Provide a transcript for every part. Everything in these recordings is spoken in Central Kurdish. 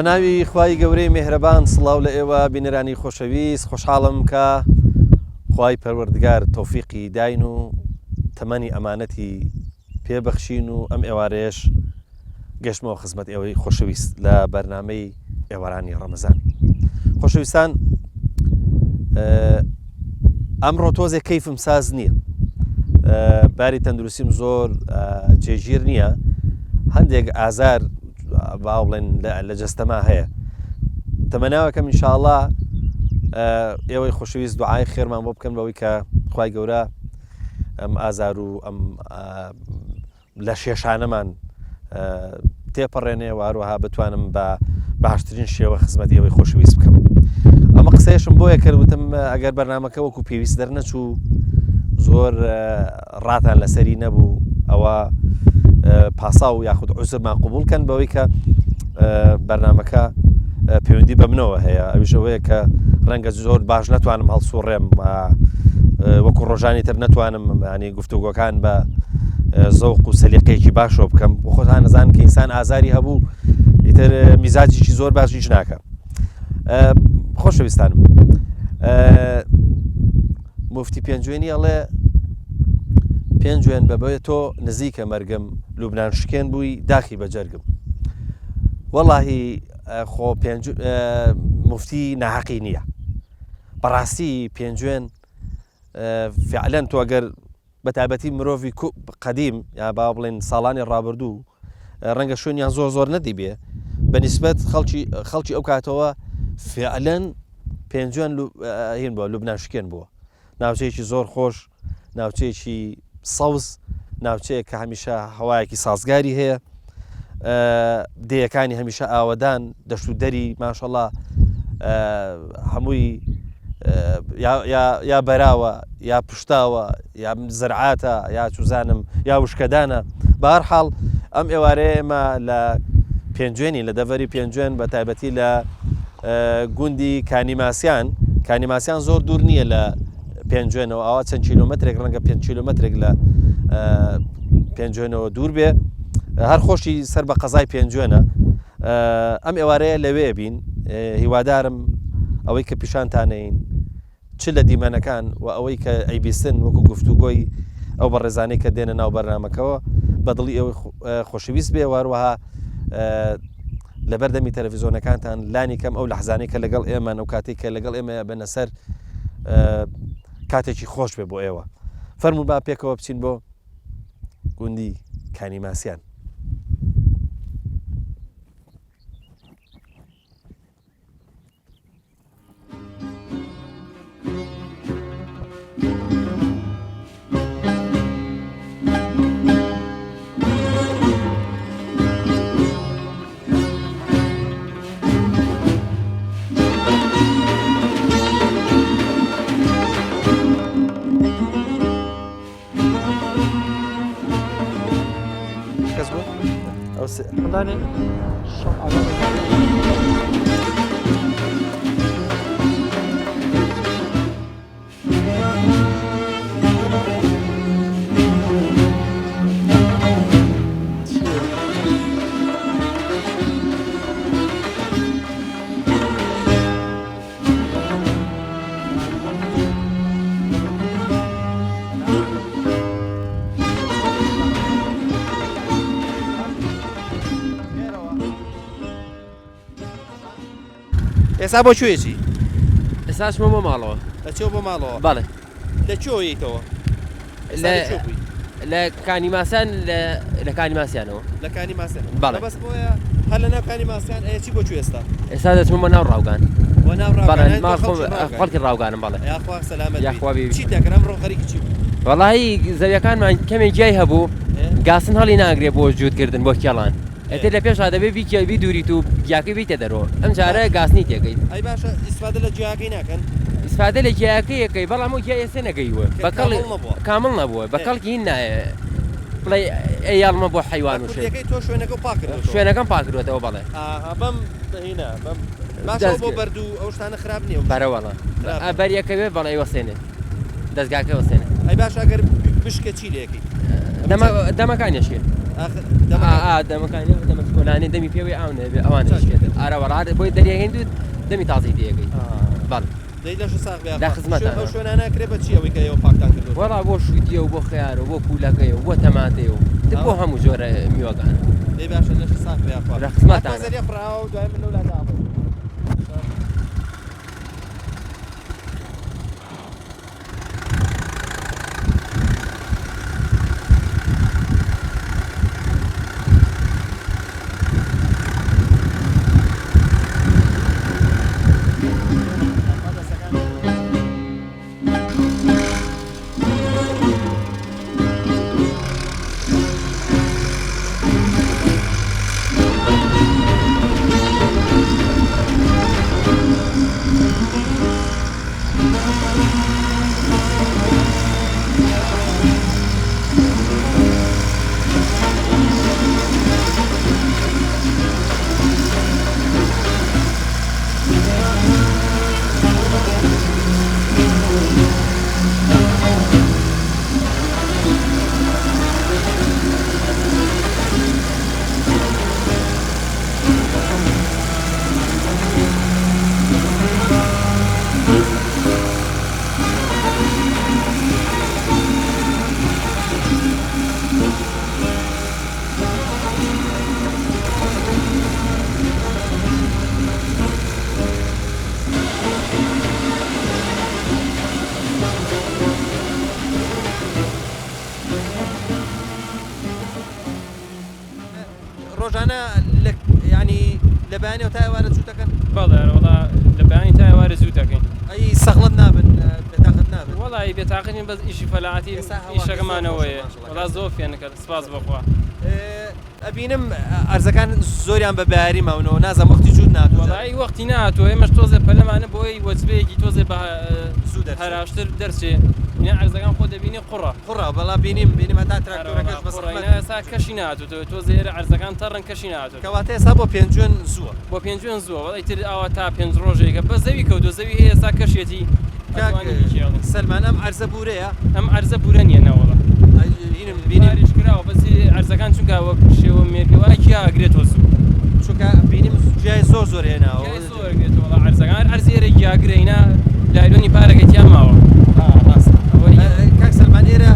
بەناوی خوای گەورەی میهرەبان سڵاو لە ئێوە بینەرانی خۆشەویست خۆشحاڵم کە خوای پەروەردگار تەوفیقی داین و تەمەنی ئەمانەتی پێبەخشین و ئەم ئێوارەیەش گەشتمەوە خزمەت ئێوەی خۆشەویست لە بەرنامەی ئێوارانی ڕەمەزان. خۆشەویستان، ئەمڕۆ تۆزێک کەیفم ساز نییە، باری تەندروستیم زۆر جێگیر نییە، هەندێک ئازار باو بڵێن لە جەستەما هەیە. تەمەناوەکەم ئینشاءڵڵا ئێوەی خۆشەویست دوعای خێرمان بۆ بکەن بەوەی کە خوای گەورە ئەم ئازار و ئەم لە شێشانەمان تێپەڕێنێ و هەروەها بتوانم بە باشترین شێوە خزمەتی ئێوەی خۆشەویست بکەم. ئەمە قسەیەشم بۆیە کردوتم ئەگەر بەرنامەکە وەکو پێویست دەرنەچوو زۆر ڕاتان لەسەری نەبوو، ئەوە پاسا و یاخود عوزرمان قبولکەن بەوەی کە بەرنامەکە پەیوەندی بە منەوە هەیە. ئەویش ئەوەیە کە ڕەنگە زۆر باش نەتوانم هەڵسوڕێم وەکو ڕۆژانی تر نەتوانم ینی گفتوگۆکان بە زەوق و سەلیقەیەکی باشەوە بکەم، بۆ خۆتان نەزانن کە ئینسان ئازاری هەبوو ئیتر میزاجێکی زۆر باشیش ناکە. خۆشەویستانم، موفتی پێنجوێنی ئەڵێ پێنجوێن بەبێ تۆ نزیکە مەرگم، لوبنان شکێن بووی داخی بەجەرگم. وەڵاهی خۆ موفتی ناحەقی نییە. بەڕاستی پێنجوێن فعلەن تۆ ئەگەر بەتایبەتی مرۆڤی قەدیم یا با بڵێن ساڵانی ڕابردوو ڕەنگە شوێنیان زۆر زۆر نەدی بێ بەنسبەت خەڵکی ئەو کاتەوە فعلەن پێنجوێن هین بووە، لوبنان شکێن بووە. ناوچەیەکی زۆر خۆش، ناوچەیەکی سەوز، ناوچەیە کە هەمیشە هەوایەکی سازگاری هەیە، دێیەکانی هەمیشە ئاوەدان، دەشت و دەری ماشەڵڵا هەمووی یا بەراوە یا پشتاوە یا زرعاتە یا چوزانم یا وشکەدانە. بە هەر حاڵ ئەم ئێوارەیە ئێمە لە پێنجوێنی لە دەڤەری پێنجوێن بە تایبەتی لە گوندی کانیماسیان زۆر دوور نییە لە پێنجوێنەوە، ئەوە چەند کیلۆمەترێک ڕەنگە 5 کیلۆمەترێک لە پێنجوێنەوە دوور بێ. هەر خۆشی سەر بە قەزای پێنجوێنە. ئەم ئێوارەیە لەوێ بین، هیوادارم ئەوەی کە پیشانتانەین چ لە دیمەنەکان و ئەوەی کە ئەیبیستن وەکو گفتوگۆی ئەو بەڕێزانەی کە دێنە ناو بەرنامەکەەوە بەدڵی ئەوەی خۆشەویست بێ، وهروەها لە بەردەمی تەلەڤیزۆنەکانتان لانی کەم ئەو لەحزانەی کە لەگەڵ ئێمە و کاتێک کە لەگەڵ ئێمە بنە سەر کاتێکی خۆش بێ بۆ ئێوە. فەرموو با پێکەوە بچین بۆ گوندی کانیماسیان. Dani, ئێستا بۆ کوێچی؟ ئێستا چمە بۆ ماڵەوە. لەچێ بۆ ماڵەوە؟ بەڵێ. لەکوێیتەوە؟ لە کانیماسیان لە کانیماسیانەوە. لە کانیماسیان؟ بەڵێ. بەس بۆیە هەر لە ناو کانیماسیان ئەیە چی بۆ کوێ ئێستا؟ ئێستا دەچمە بۆ ناو ڕاوگان. بۆ ناو ڕاوگان؟ بەڵێ، خەڵکی ڕاوگانم. بەڵێ. یاخوا سەلامەت بێ. یاخوا بێ. چی دەکەن ئەمڕۆ خەریکی چی بوو؟ وەڵاهی زەویەکانمان کەمێک جیای هەبوو، گاسن هەڵی ناگرێ بۆ جوودکردن بۆ کێڵان. ئەتر لە پێشا دەبێ بیکێبی دووریت و گیاکەی بیتە دەرەوە. ئەم جارە گاسنی تێگەیت. ئەی باشە ئیسفادە لە گیاکەی ناکەن؟ ئیسفادە لە گیاکەیەکەی، بەڵام ئەو گیا ئێستا نەگەیوە، کامڵ نەبووە، بەقەڵکی هین نایە بڵێ ئەیاڵمە بۆ حیوان و شێ. تۆ شوێنەکە پاکردوە؟ شوێنەکەم پاکردوێتەوە. بەڵێ. بەم هینە بەم باشە بۆ بەردوو ئەو شتانە خراپ نییە. بەرەوەڵە بەریەکەوێ بەڵێ وەسێنێ دەستگاکە وەسێنێ. ئەی باش ئەگەر بشکە چی لێکی؟ دەمەکانیشێ دەمەکانی دەمە کۆلانی دەمی پێوەی ئاونێ بێ ئەوانە شکێتن ئارەوەڵات بۆی دەریاگەین دوت دەمی تازی دەیەگەی بەڵ دەی لەش ساغ لا خزمەتە. ئەو شوێنانە کرێ بە چی ئەوەی کە ئێوە پاکتان کردو وەڵا بۆ شویدیە و بۆ خیارە بۆ پولەکەی و بۆ تەماتێ و بۆ هەموو جۆرە میوەکان دەی باشە لەش ساغ لە خزمەتانە. زەریە فراوە و دوای من لەولا دابڕ ڕۆژانە ینی لە بەیانەوە تا ئێوارە چوتەکەن بەڵێ وڵا لە بەیانی تا ئێوارە زوو دەکەین ئەی سەغڵت نابن بێتاقەت نابن وڵی بێتاقنین بەس ئیشی فەلاعەتی ئیشەکەمانەوەیە وڵا زۆر فێنەکەت سپاس بخوا ئەبینم ئەرزەکان زۆریان بە بەیاری ماونەوە نازم وەختی جوود ناتوە وڵی وەختی ناتۆ ئێمەش تۆزێ پەلەمانە بۆی وەجبەیەکی تۆزێ بە زوو دەرچێت. هەراشتر دەرچێ یا ئەرزەکان خۆ دەبینی قوڕە قوڕا بەڵا بینیم هەتا تراکتۆرەکەش بە سەحمەت ئێستا کەشی ناتوە تۆ زێرە ئەرزەکان تەڕن کەشی ناتوە کەواتە ئێستا بۆ پێنجوێن زووە بۆ پێنجوێن زووە وڵی تر ئەوە تا پێنج ڕۆژێکە بە زەوی کەوتۆ زەوی هەیە ئێستا کەشێتی سەلمان ئەم ئەرزە بورەیە ئەم ئەرزە بورە نیە نەوەڵە بینیم باریش کراوە بەسی ئەرزەکان چونکە وەک شێوە مێرگەوایکی ئاگرێتەوە زوو چونکە بینیم جای زۆر زۆر هێناوە زۆرگرێتەوە ئەرزەکان ئەرزێرە گیاگرێنە لایلۆنی پارەکەیتیان ماوە کاک سەلمان ئێرە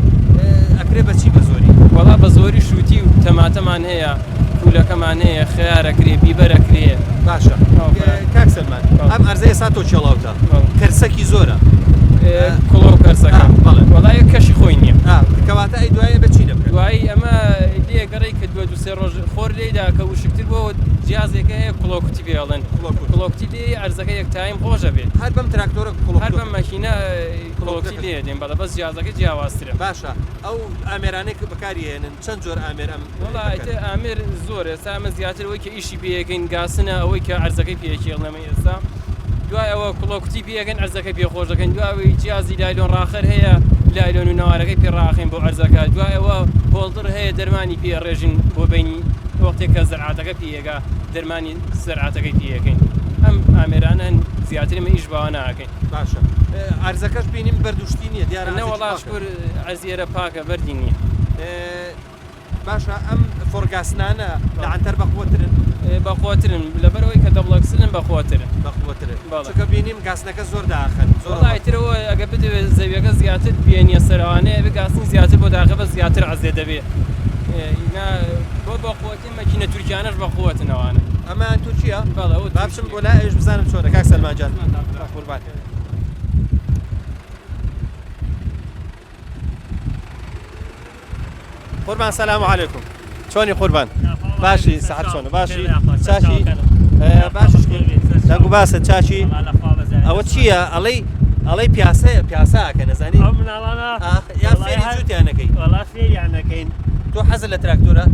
ئەکرێ بەچی بە زۆری وەڵا بە زۆری شووتی و تەماتەمان هەیە پولەکەمان هەیە خیارەکرێ بیبەرەکرێ باشە کاک سەلمان ئەم ئەرزە ئێستا تۆ چێڵاوتە کەرسەکی زۆرە کوڵە و کەرسەکە وەڵایە کەشی خۆی نییە کەواتە ئەی دوایە بەچی دەبکەن دوایی ئەمە لێگەڕی کە دووە دو سێ ڕۆژ خۆر لێدا کە وشکتر بۆ جیازێکە هەیە کوڵۆکوتی پێڵێن کوڵۆکتی لێ ئەرزەکە یەک تایم خۆشە بێت هەر بەم تراکتۆرە هەر بەم مەکینە کوڵۆکتی لێ دێن بەڵە بەس جیازەکە جیاوازترە باشە ئەو ئامێرانەی بەکارهێنن چەند جۆر ئامێر ئەم وڵایتە ئامێر زۆر ئێستا ئەمە زیاتر ئەوەی کە ئیشی پێەکەین گاسنە ئەوەی کە ئەرزەکەی پێکێڵنەمە ئێستا دوای ئەوە کوڵۆکتی پێەکەن ئەرزەکە پێخۆش دەکەن دوای جیازی لایلۆن ڕاخەر هەیە لایلۆن و ناوارەکەی پێڕاخین بۆ ئەرزەکە دوای ئەوە پۆڵتر هەیە دەرمانی پێڕێژین بۆ بینی وەختێک کە زەرعاتەکە پێیەگا دەرمانی زەرعاتەکەی پێەکەین ئەم ئامێرانە زیاترمە ئیش باوە ناکەین باشە ئەرزەکەش بینیم بەردوشتی نییە دیارە نەوەڵاشکر ئەرزیێرە پاکە بەردی نییە باشە ئەم فۆرگاسنانە لەعنتەر بەخۆترن بەخۆترن لەبەرەوەی کە دەبڵەکسنن بەخۆترن بەخۆترن چکە بینیم گاسنەکە زۆر داخن زۆرترەوە ئەگە بدەوێت زەویەکە زیاتر بێنیە سەروانەیە بگاسنی زیاتر بۆ داخە بە زیاتر عزێ دەبێت بۆ بەخۆتی مەکینە تورکیانەش بەخۆتنەوانە ئەمان تورکیا بەڵەوە باشم بۆ لای ئێش بزانم چۆنە کاک سەلمان جان قوربان قوربان سلام علیکم چۆنی قوربان باشی سەحەت چۆنە باشی چاچی باشش دەنگ و باسە چاچی ئەوە چییە ئەڵەی پیاساکە نەزانی یا فێری جووتیانەکەی وڵا فێریانەکەین تۆ حەزت لە تراکتۆرە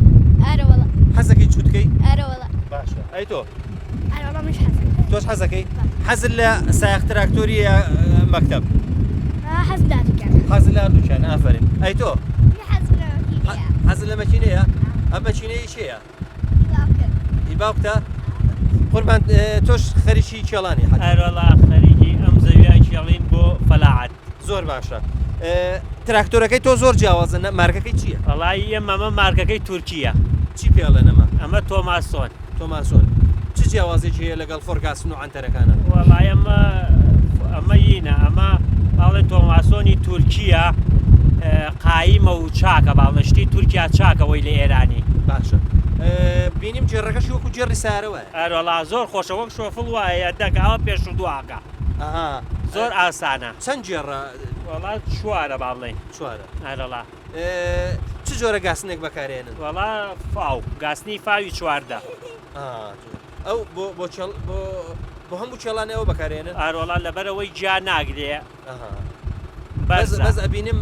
ئارەوەڵە حەزەکەی چوتکەی ئارەوەڵە باشە ئەی تۆ ئارەوەڵە مش حەزم تۆش حەزەکەی حەزت لە سایق تراکتۆری مەکتەب حەزم دادوکەن حەزت لە هەردووکیان ئافرین ئەی تۆ حەزم لە وەکیلیە حەزت لە مەکینەیە ئەم مەکینەی چێیە ئی باوکتە قوربان تۆش خەریکی کێڵانی هەروەڵا خەریکی ئەم زەویە کێڵین بۆ فەلاعەت زۆر باشە تراکتۆرەکەی تۆ زۆر جیاوازە مارکەکەی چییە؟ وڵی ئێمەمە مارکەکەی تورکیە چی پێڵێنەمە ئەمە تۆماسۆن تۆماسۆن چ جیاوازێکی هەیە لەگەڵ فۆرگاسن و ئەنتەرەکانە؟ وڵی ئەمە یینە ئەمە باڵێن تۆماسۆنی تورکیە قایمە و چاکە باڵشتی تورکیا چاکەوەی لە ئێرانی باشە بینیم جێڕەکەشی وەکو جێڕی سارەوە ئەرۆڵا زۆر خۆشە وەک شۆفڵ وایە دەکەوە پێش و دوواکە زۆر ئاسانە چەند جێڕە وڵات چوارە باڵێن چوارە ئەرۆڵا چ جۆرە گاسنێک بەکارێنن؟ وڵا فاو گاسنی فاوی چواردە ئەو بۆ هەموو چێڵانەوە بەکارێنن؟ ئەرۆڵا لەبەرەوەی جیا ناگرێ بەس ئەبینیم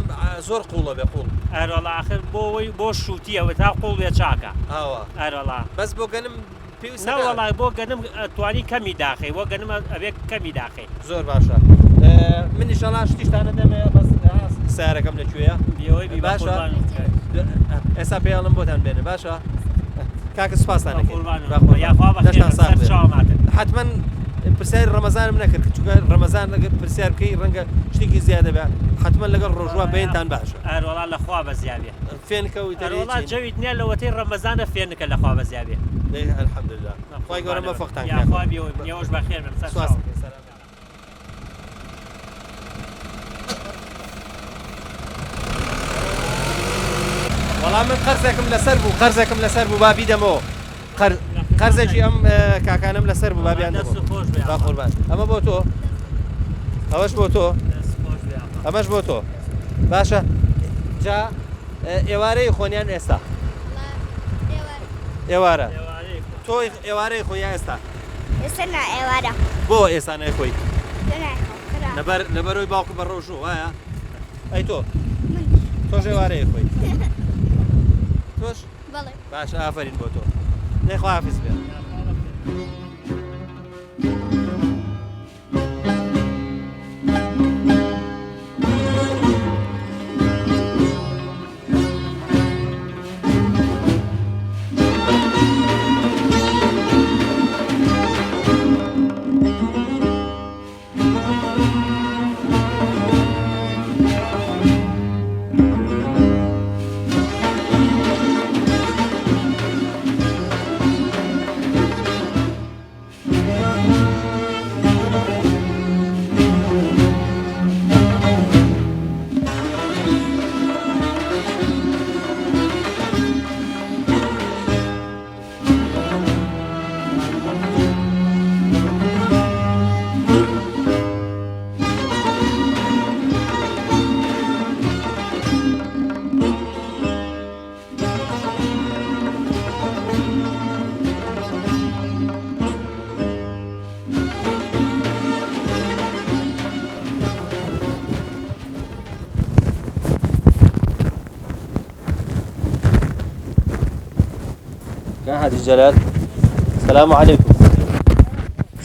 زۆر قوڵە بێ قوڵ ئەرۆڵا آخر بۆ شووتیەوە تا قوڵ بێ چاکە ئەرۆڵا بەس بۆ گەنم پێویستە نەوەڵای بۆ گەنم توانی کەمی داخی بۆ گەنم ئەبێ کەمی داخی زۆر باشە منی شەڵا شتیشتانە دەمێ بەس سارەکەم لەکوێیە باشە ئێستا پێڵم بۆتان بێنە باشە کاکە سپاسانەکەن حتمما پرسیاری ڕەمەزانم نەکرد چونکە ڕەمەزان پرسیار بکەی ڕەنگە شتێکی زیادە بە حتمما لەگەڵ ڕۆژوە بەینتان باشە ئەرۆڵا لەخوا بە زیابێ فێنکەوی ئەرۆڵا جەویت نییە لەوەتەی ڕەمەزانە فێنکە لەخوا بە زیابێ الحەمدوللا خۆی گەورە مەفەقتان یاخوا بێەوەش بەخێر بن وەڵام من قەرزێکم لەسەر بوو با بیدەمەوە قەرزێکی ئەم کاکانم لەسەر بوو بابیان قوربان ئەمە بۆ تۆ ئەوەش بۆ تۆ ئەمەش بۆ تۆ باشە جا ئێوارەی خۆنیان ئێستا ئێوارە تۆ ئێوارەی خۆی ئێستا ئێستا نا ئێوارە بۆ ئێستا نەخۆی لەبەرەوەی باوکو بە ڕۆژوو وایە ئەی تۆ تۆش ئێوارەی خۆی تۆش بەڵێ باشە ئافرین بۆ تۆ نەیخوا حافیز بێ حاجی جلال السلام علیکم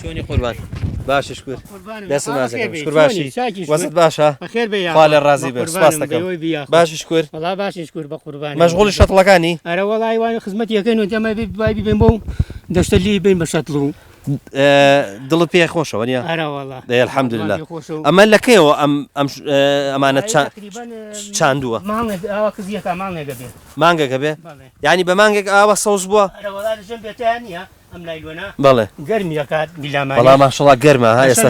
شلونی قربان باش شکر دست نازکم شکر باشی وسط باشه بخير بيا خال الرازي بير سباس دكم باش شكر والله باش نشكر بقربان مشغول الشطلقاني انا والله وانا خدمتي كاين وانت ما بين بو دشت اللي بين بشطلو دڵت پێ خۆشە وەنیە انا والله الحمد لله ئەمە لەکەیەوە ئەمانە چاندووە مانگەکە بێ یعنی بە مانگێک ئاوە سەوز بووە بەڵێ بەڵام ماشەڵڵا گەرمە ها ئێستا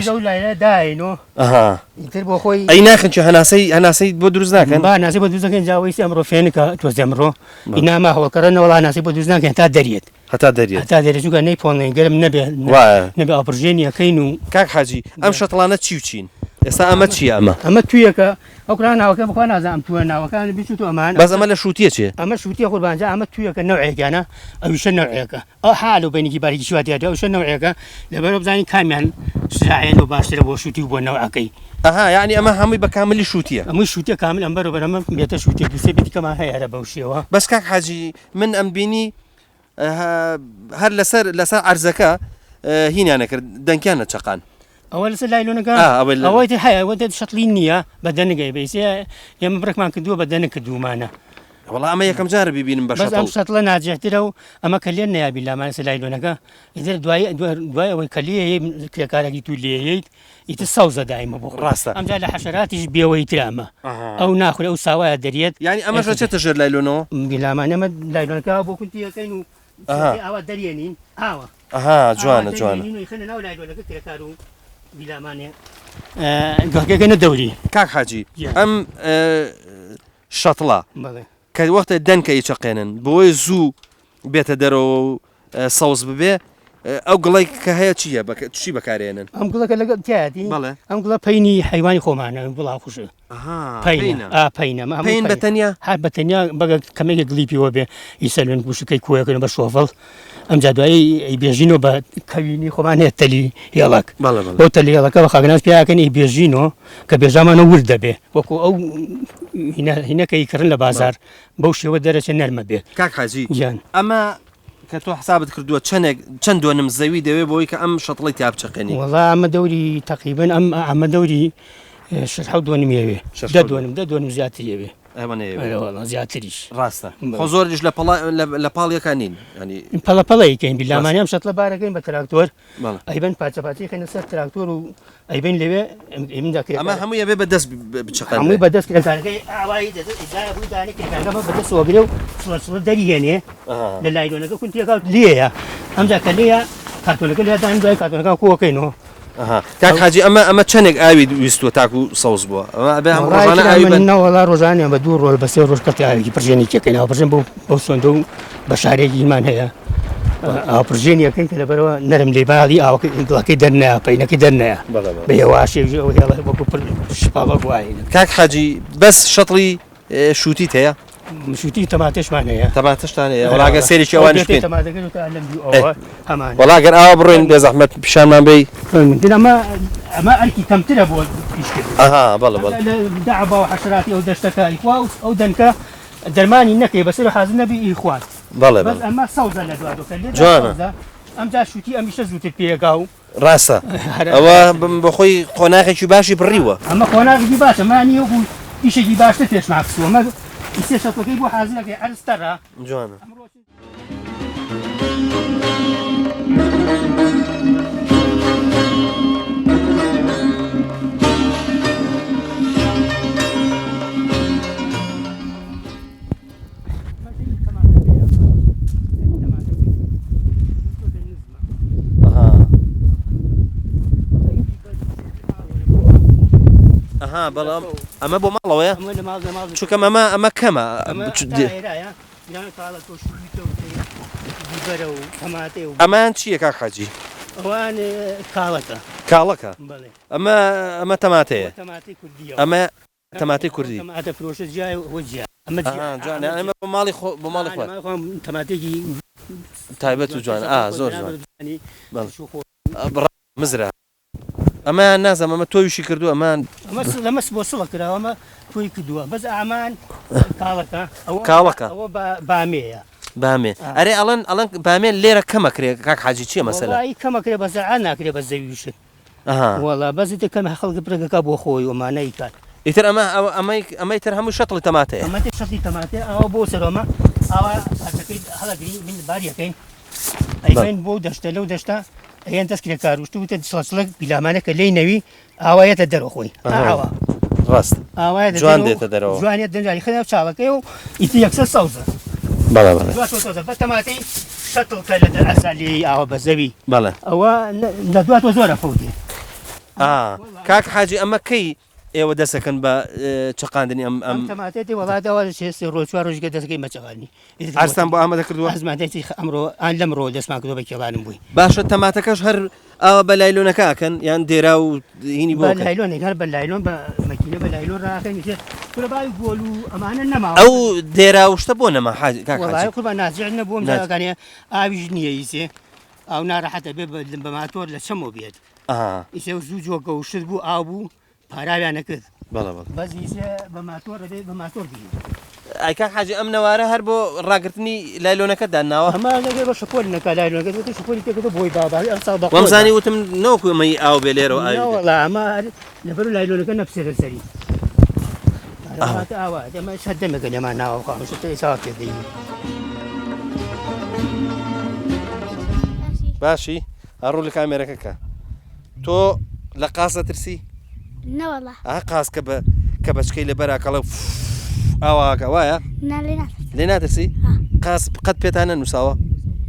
ئەی ناخن چ هەناسەی بۆ دروست ناکەن ناسی بۆ دروستەکەن جاوەیستی ئەمڕۆ فێنکە تۆزی ئەمڕۆ ئیناما هەوڵکەرەنە وڵا ناسی بۆ دروست ناکەن تا دەریێت هەتا دەریێت چونکە نەیپۆڵێن گەرم نەبێ ئاپڕژێنیەکەین و کاک حاجی ئەم شەتڵانە چی و چین ئێستا ئەمە چیە ئەمە تویەکە ئەو کرا ناوەکە بخوا نازانم توە ناوەکان بیست و ئەمان بەس ئەمە لە شووتیە چێ ئەمە شووتیە قوربانجا ئەمە تویەکە نەوعێکانە ئەویشە نەوعەکە ئەو حال و بینێکی باریکی شواتیاتە ئەوشە نەوعەکە لەبەرەوە بزانین کامیان شایەن و باشترە بۆ شووتی و بۆ نەوعەکەی یعنی ئەمە هەمووی بە کاملی شووتیە ئەمووی شووتیە کامل ئەم بەرەبەر ئەمە بێتە شووتی دووسێ بێتیکەمان هەیە هەرە بەو شێوە بەس کاک حاجی من ئەم بینی هەر لەسەر عەرزەکە هینیانە کرد دەنگیانە چەقان ئەوە لەسەر لایلۆنەکە ئەوەی هەیە ئەوە شەتڵی نییە بە دەنگەی بەیسێ ئێمە بڕێکمان کردووە بە دەنگ کردومانە وڵام ئەمە یەکەم جارە ببینم بە بەس ئەم شەتڵ شەتڵە ناجێترە و ئەمە کە لێن نایبی لامان سلایلۆنەکە ئیتر دوای ئەوەی کە لێ کرێکارێکی تو لێیت ئیتر سەوزە دایمە بۆ ڕاستە ئەمجا لە حەشەراتیش بێەوەی ترامە ئەو ناخورێ ئەو ساوایە دەریێت یعنی ئەمەش چێتە ژێر لایلۆنەوە بیلامان ئەمە لایلۆنەکە بۆ کونتیەکەین و ئاوا دەریێنین ئاوە ئەها جوانە جوانە خەنە ناو لایلۆنەکە کرێکار و بیلامانێ گەکەکەنە دەوری کاک حاجی ئەم شەتڵە بەڵێ کە وەختە دەنکە چەقێنن بۆی زوو بێتە دەرەوە و سەوز ببێ ئەو گڵی کە هەیە چییە چی بەکارێنن ئەم گوڵەکە لەگەڵ تیاتی بەڵێ ئەم گوڵە پەینی حیوانی خۆمانە بڵاو خوشە پەینە پێین بەتەنیا هات بەتەنیا بەگە کەمێکە گلیپیەوە بێ ئیسەلێن گوشەکەی کوەکەن بە شۆڤڵ ئەمجا دوایی بێژینەوە بە کەوینی خۆمان هەیە تەلی هێڵک بۆ تەلی هێڵەکە بە خاگەناز پیاکەن ئی بێژینەوە کە بێژامانە ور دەبێ وەکو ئەو هینەکەی کردن لە بازار بەو شێوە دەرەچە نەرمە بێت کاک حاجی گیان ئەمە کە تۆ حسابت کردووە چەند دوێنم زەوی دەوێ بۆی کە ئەم شەتڵی تیا بچەقێنی وەڵا ئەمە دەوری تقریبن ئەمە دەوری شەو دوێنمێوێ دوێنم زیاتریەوێ زیاتریش ڕاستە خۆ زۆریش لە پاڵیەکان نین ینی پەڵەپەڵەیکەین بیلامانیان شەتڵە بارەکەین بە تراکتۆر ئەیبەن پاچەپاتی خێنە سەر تراکتۆر و ئەیبین لەوێ ئەمە هەموو یەبێ بەدەست بچەقێن هەمووی بەدەست کرێکارەکەی ئاوایی دەدانی کرێکارەکە بەدەست وەگرێ و سڵە دەریێنێ لە لایلۆنەکە کونتیەکە لێیە ئەمجا کە لێیە کارتۆنەکە لێدان دوای کارتۆنەکە کۆکەینەوە کاک حاجی ئەمە چەندێک ئاوی ویستوە تاکو سەوز بووە نەوەڵا ڕۆژانیان بە دوو ڕۆژ بەسێ ڕۆژ کەتی ئاوێکی پرژێنێکەکەینەوە پرژێن بۆ سۆندە و بە شارێکیمان هەیە ئاپرژێنیەکەین کە لەبەرەوە نەرم لێ باڵی ئاوەکەی دەرنایە پەینەکەی دەرنایە بە هێواشێژی ئەو هێڵە وەکو شپاڵە وایە کاک حاجی بەس شەتڵی شووتیت هەیە مشوتی تەماتەشمان هەیە تەماتەشتان هەیە وڵاگە سێریی ئەوان پێ هەمان وڵاگەر ئاوا بڕۆین بێ زەحمەت پیشانمان بێ ئەمە ئەرکی کەمترە بۆ بەڵە بەڵ داعبا و حەشراتی ئەو دەشتەکە ئەو دەنکە دەرمانی نەکەی بەسەر حاز نەبی ئیخوات بەڵێ بەس ئەمە سەوزە لە جوانە ئەمجا شووتی ئەمیشە زووتر پێگا و ڕاستە ئەوە بە خۆی قۆناغێکی باشی بڕیوە ئەمە قۆناغێکی باشە مانی وەکو ئیشێکی باشتر پێش ماکسووە ئیسێ شەتەکەی بۆ حازرەکەی ئەرستەرە جوانە بەڵام ئەمە بۆ ماڵەوەیە چونکە ئەمە کەمە ئەمان چییە کاک حاجی ئەوان کاڵەکە کاڵەکە ئەمە تەماتەیە ئەمە تەماتی کوردی فرۆشە جیای ئەمە بۆ ماڵی بۆ ماڵی خۆ تەماتێکی تایبەت و جوان زۆر مزرە ئەمە نازەم ئەمە تۆویشی کردو ئەمان لەمەس بۆ سڵە کراوە ئەمە تۆی کردووە بەس ئامان کاڵەکە ئەوە بامەیە بامێ ئەرێ ئەڵەن بامێ لێرە کەمەکرێ کاک حاجی چیە مەسەلا کەمەکرێ بەزە ناکرێ بە زەویشت وڵا بەزی کەم هەڵگە پرەکەکە بۆ خۆی ومانەی کات ئیتر ئەمەی تر هەموو شەتڵی تەماتەیە ئەمە شەتی تەماتێ ئەوە بۆ سەرۆمە ئاوا پارچەکەی هەڵەگری من باریەکەین ئەیبین بۆ دەشتە لەو دەشتا ئەیان دەست کرێکاروشت وتە سڵسڵک بیلامانەکە لێی نەوی ئاوایەتە دەرەخۆی ئاوا ڕاست ئاوایە جوان دێتە دەرەوە جوانێت دەنجاری خەنە چاڵەکەی و ئیتی یەکسە سەوزە بەڵێ بە تەماتەی شەتڵکە لە ئەسالی ئاوە بە زەوی بەڵێ ئەوە لە دواتەوە زۆرە فەوتێ کاک حاجی ئەمە کەی ئێوە دەسەکەن بە چقاندنی ئەم تەماتێتی وڵاتەوە ڕۆژ چوار ڕۆژگە دەستەکەی مەچەغانی ئەستان بۆ ئامادە کردووە ئەزمانەتی ئەمڕۆ ئان لەمڕۆ دەستمان کردو بە کێڵانم بووی باشە تەماتەکەش هەر ئەوە بە لایلۆنەکە ئەکەن یان دێرا و هینی بۆ لایلۆنێک هەر بە لایلۆن بە مەکینە بە لایلۆن ڕاکەن قوربای گۆل و ئەمانە نەما ئەو دێرا وشتە بۆ نەما وڵای قوربان نازیع نەبووم جاکانێ ئاویش نییە ئیسێ ئەو ناڕەحەتە بێ بە ماتۆر لە چەمەوە بێت ئیسێ زوو جۆکە و شت بوو ئاو بوو پاراویان نەکرد بەس ئیسێ بە ماتۆر دەبێت بە ماتۆر بێت ئایکا حاجی ئەم نەوارە هەر بۆ ڕاگررتنی لایلۆنەکە داناوە ئەمە لەگەر بە شپۆلی نەکە لایلۆنەکە شپۆلی تێکەوە بۆی باباری ئەم ساڵ وەمزانی وتم نەوەکو ئەمەی ئاو بێ لێرەوە ئاوڵا ئەمە لەبەر لایلۆنەکە نەپسێرە سەری ئاوا دەمە سەردەمەکە لەمان ناوە خامشتە چاوا پێدەی باشی هەڕوو لە کامێرەکەکە تۆ لە قاسە ترسی نەوەڵا قاس کە بەچکەی لە بەراکەڵە ئاواکە وایە ناڵێ لێ ناترسی قاس قەت پێتانە نووساوە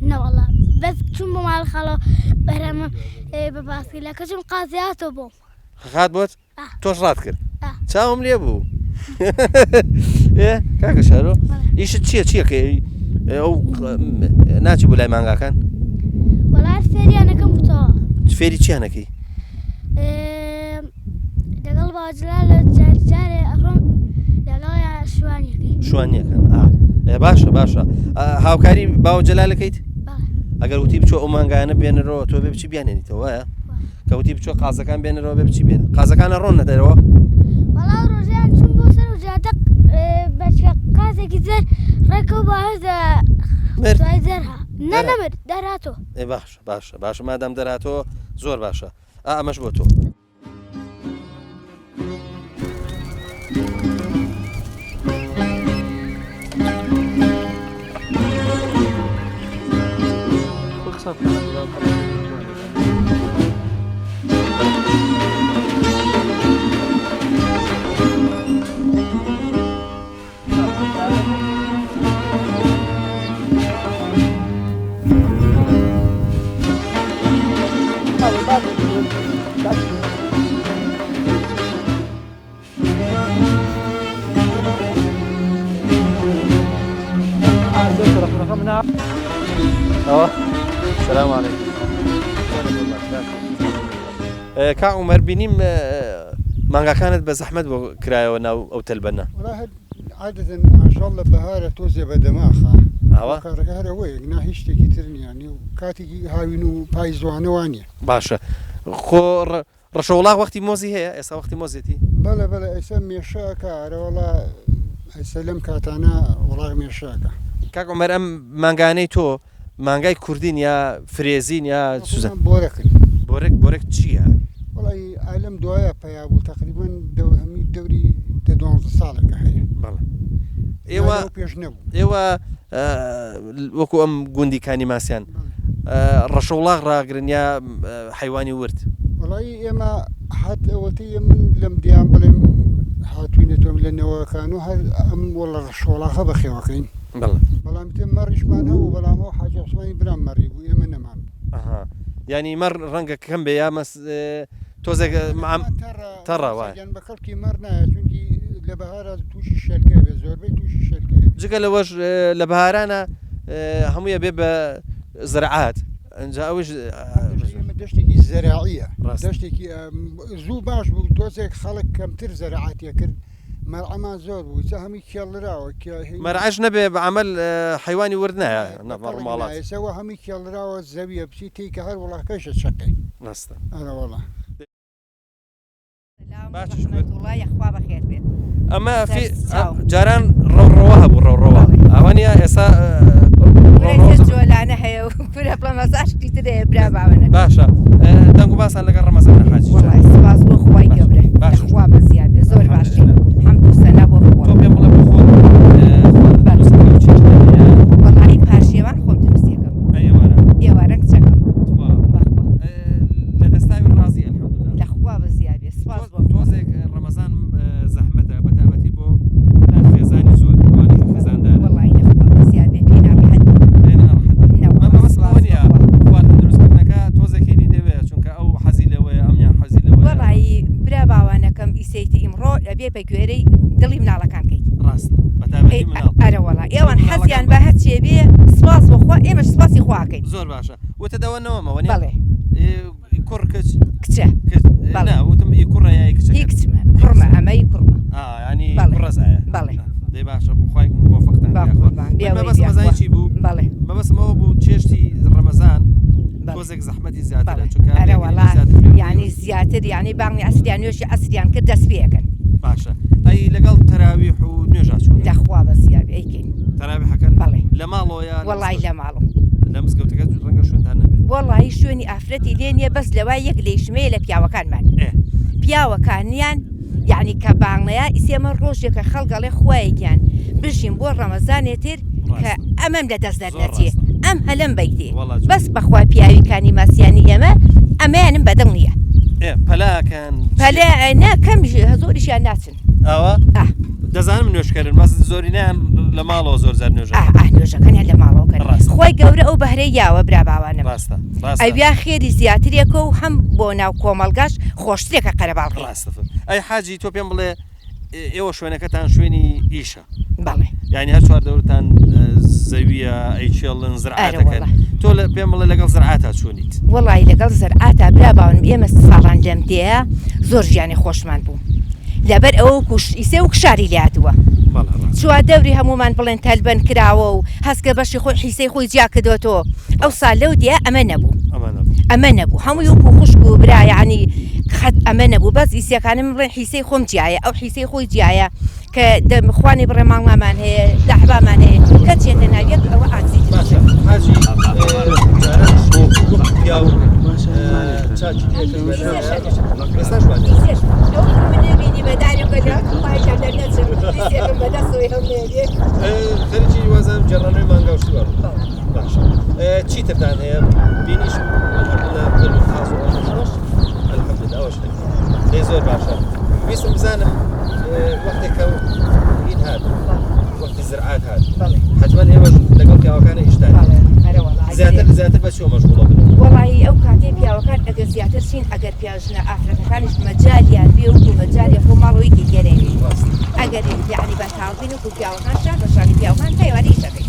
نەوەڵا بەس چوون بۆ ماڵ خاڵە بەرەمە بە باسی لە کەچم قازیاتۆ بۆم خات بۆت تۆش ڕات کرد آه. چاوم لێ بوو کاکە شارۆ ئیشت چییەکە ئەو ناچی بۆ لای مانگاکان وەڵات فێریانەکەم بتەوە فێری چیانەکەی لەگەڵ باجلا لە جارێ ئەڕۆم لەگەڵ شوانیەکەی شوانیەکەن باشە هاوکاری باو جەلالەکەیت ئەگەر وتی بچۆ ئەو مانگانە بێنەرەوە تۆ بێ بچی بیانێنیتەوە وایە کەوتی بچۆ قازەکان بێنەرەوە بێ بچی بێن قازەکانە ڕۆن نەدەرەوە وەڵا ڕۆژیان چوون بۆ سەر و جاتە بەچکە قازێکی زەر ڕێکەوە بەهێزە دوای زەرها نەدەمرد دەرهاتۆ باشە مادام دەرهاتۆ زۆر باشە ئەمەش بۆ تۆ السلام عليكم کا عمر بینیم مانگاکانت بە زەحمەت بۆ کرایەوە ناو ئەو تەلبەنە عادەتەن ئاشاڵە بەهارە تۆزێ بە دەماخە ئەوە کارەکە هەرەوەی گنا هیچ شتێکی تر نییانی و کاتێکی هاوین و پای زوانەوانە باشە خۆ ڕەشەوڵاق وەختی مۆزی هەیە ئێستا وەختی مۆزێتی بەڵێ ئێستا مێشەکە ئەرەوەڵا ئێستا لەم کاتانە وەڵاغ مێشەکە کاک عمەر ئەم مانگانەی تۆ مانگای کوردین یا فرێزین یا سوزان بۆرەکن بۆرێک چییە؟ وڵی ئالم دوایە پیا بوو تقریبان هەمی دەوری 12 ساڵەکە هەیە ئێوە پێش نەبوو ئێوە وەکو ئەم گوندیکانی ماسیان ڕەشەوڵاق ڕاگرن یا حیوانی ورد وڵی ئێمە هات ئەوەتی من لەم دییان بڵێم هاتوینەتۆم لە نەوەکان و هەر ئەم وەڵە ڕەشەوڵاقە بەخێوەکەین بەڵام تێ مەڕیشمان هەبوو بەڵامەوە حاجی عوسمانی برام مەڕی بوو ئێمە نەمان ینی مەڕ ڕەنگە کەم بێ یا تۆزێک تەڕە وایە بە خەڵکی مەڕ نایە چونکی لە بەهارە تووشی شەرکە بێ زۆربەی تووشی شەرکە جگە لەوەش لە بەهارانە هەموویە بێ بە زرعات ئەنجا ئەوش دەشتێکی زەراعیە دەشتێکی زوو باش بوو تۆزێک خەڵک کەمتر زەراعاتیە کرد مەرعەمان زۆر بوو چ هەمی کێڵراوە مەرعەش نەبێ بە عەمەل حیوانی ورد نایە نەڕماڵات ئێسەوە هەمی کێڵراوە زەویە بچی تێکە هەر وڵاکەشە چەقەی ڕاستە ئەوەڵە یخوا بەخێر بێت ئەمە جاران ڕەوڕەوە هەبوو ڕەوڕەوە ئەوانە ئێستا جۆلانە هەیە و پورە پڵە مەساژی ترەیە برا باوەنە باشە دەنگ و باسان لەگەڵ ڕەمەزان حاجی سپاس بۆ خوای گەورە خوا بەزیاد بێ زۆر باشی حەمد و سەنا بۆ خوا تۆ پێم بڵێ بۆ وەڵی پاشێوان خۆم دروستیەکەم ئێوارە کچەکەم لە دەستاوی ڕازی ئەلحەمدولیلا لە خوا بەزیاد بێ سپاس بۆ تۆزێک ڕەمەزان زەحمەتە بەتابەتی بۆ خێزانی زۆر ئەوانەی خێزاندارن وەڵی لە خوا بەزیاد بێ پێی ناڕەحەت دروستکردنەکە تۆزێکینی دەوێت چونکە ئەو حەزی لەوەیە ئەمیان حەزی لەوە وەڵی برا باوانەکەم ئیسەیتی ئیمڕۆ ئەبێ بە گوێرەی دڵی مناڵەکان کەیت ڕاستە بەتابەتی مناڵ ئەرە وەڵا ئێوان حەزیان بە هەرچێ بێ سپاس بۆخوا ئێمەش سپاسی خواکەین زۆر باشە وتە دەوەنەوەمەوە بەڵێ کوڕ کچ کچە وتم کوڕە یای کچ کچمە کوڕمە ئەمەی کوڕمە ینی ڕزایە بەڵێ دەی باشە بخوای مۆفەقتان مەبەستمەزانی بوو بەڵێ مەبەستمەوە بوو چێشتی ڕەمەزان تۆزێک زەحمەتی زیاترە چونکە ئەرە وەڵا یعنی زیاتر یعنی باڵنی ئەسریان نوێژی ئەسریان کرد دەست پێەکەن باشە ئەی لەگەڵ تەراویح و نوێژا چۆن دەخوا بەزیاد ئەیکەین تەراویحەکەن بەڵێ لە ماڵەوەیە وەڵی لە ماڵم لە مزگەوتەکە ڕەنگە شوێنتان نەبێت وەڵی شوێنی ئافرەتی لێ نییە بەس لەوای یەک لێشمەیە لە پیاوەکانمان پیاوەکانیان یعنی کە باڵەیە ئیسێمە ڕۆژێکە خەڵگەڵێ خۆیان بژین بۆ ڕەمەزانێتر کە ئەمەم لە دەست دەرنەچێ ئەم هەلم بیتێ بەس بەخوا پیاویکانی ماسیانی ئێمە ئەمەیانم بەدڵ نییە پەلاکەن پەلە کەم زۆریشیان ناچن ئەوە دەزانم نوێشکردن مەس زۆرینیان لە ماڵەوە زۆر زار نوێژ نوێژەکەیان لە ماڵەوەکەن خۆی گەورە ئەو بەهرەی یاوە برا باوانم ئەویا خێری زیاترێکە و هەم بۆ ناو کۆمەلگاش خۆشتێکە قەرەباڵ ڕاستە ئەی حاجی تۆ پێم بڵێ ئێوە شوێنەکەتان شوێنی ئیشە بەڵێ یعنی هەر چوار دەورتان زەویە ئەیچێڵن زرعاتەکەن تۆ پێم بڵێ لەگەڵ زرعاتا چۆنیت وڵی لەگەڵ زرعاتا برا باوانم ئێمە ساڵان لەم دەیە زۆر ژیانی خۆشمان بوو لەبەر ئەوە ئیسێ و کشاری لاتووە چوار دەوری هەمومان بڵێن تەلبەن کراوە و هەستکە بەشی خۆی حیسەی خۆی جیا کردوێتەوە ئەو ساڵ لەو دیە ئەمە نەبوو ئەمە نەبوو هەمووی وەکو خوشک و برایانی خەت ئەمە نەبوو بەس ئیسەکانم بڵێن حیسەی خۆم جیایە ئەو حیسەی خۆی جیایە کە دەمخوانی بڕێ ماڵمان هەیە داحبامان هەیە کە چێتە ناویەک ئەوە ئازی خەرجی وازم جێڕانەوەی مانگاوشتووە چی تردان هەیە بینیش ئەوەش لێ زۆر باشە ویستم بزانم وەختێکە این هات وەختی زرعات هات حتما ئێوە لەگەڵ پیاوەکانە ئیشتان زیاتر بە چۆ مەشغوڵە بن وڵی ئەو کاتێ پیاوەکان ئەگەر زیاتر چین ئەگەر پیاژنە ئافرەتەکانیش مەجالیان بێ و مەجالی خۆ ماڵەوەیکی گەرێنی ئەگەر یعنی بەتاڵبین و پیاوەکان شار بەشانی پیاوەکان پەیوانی شەکەی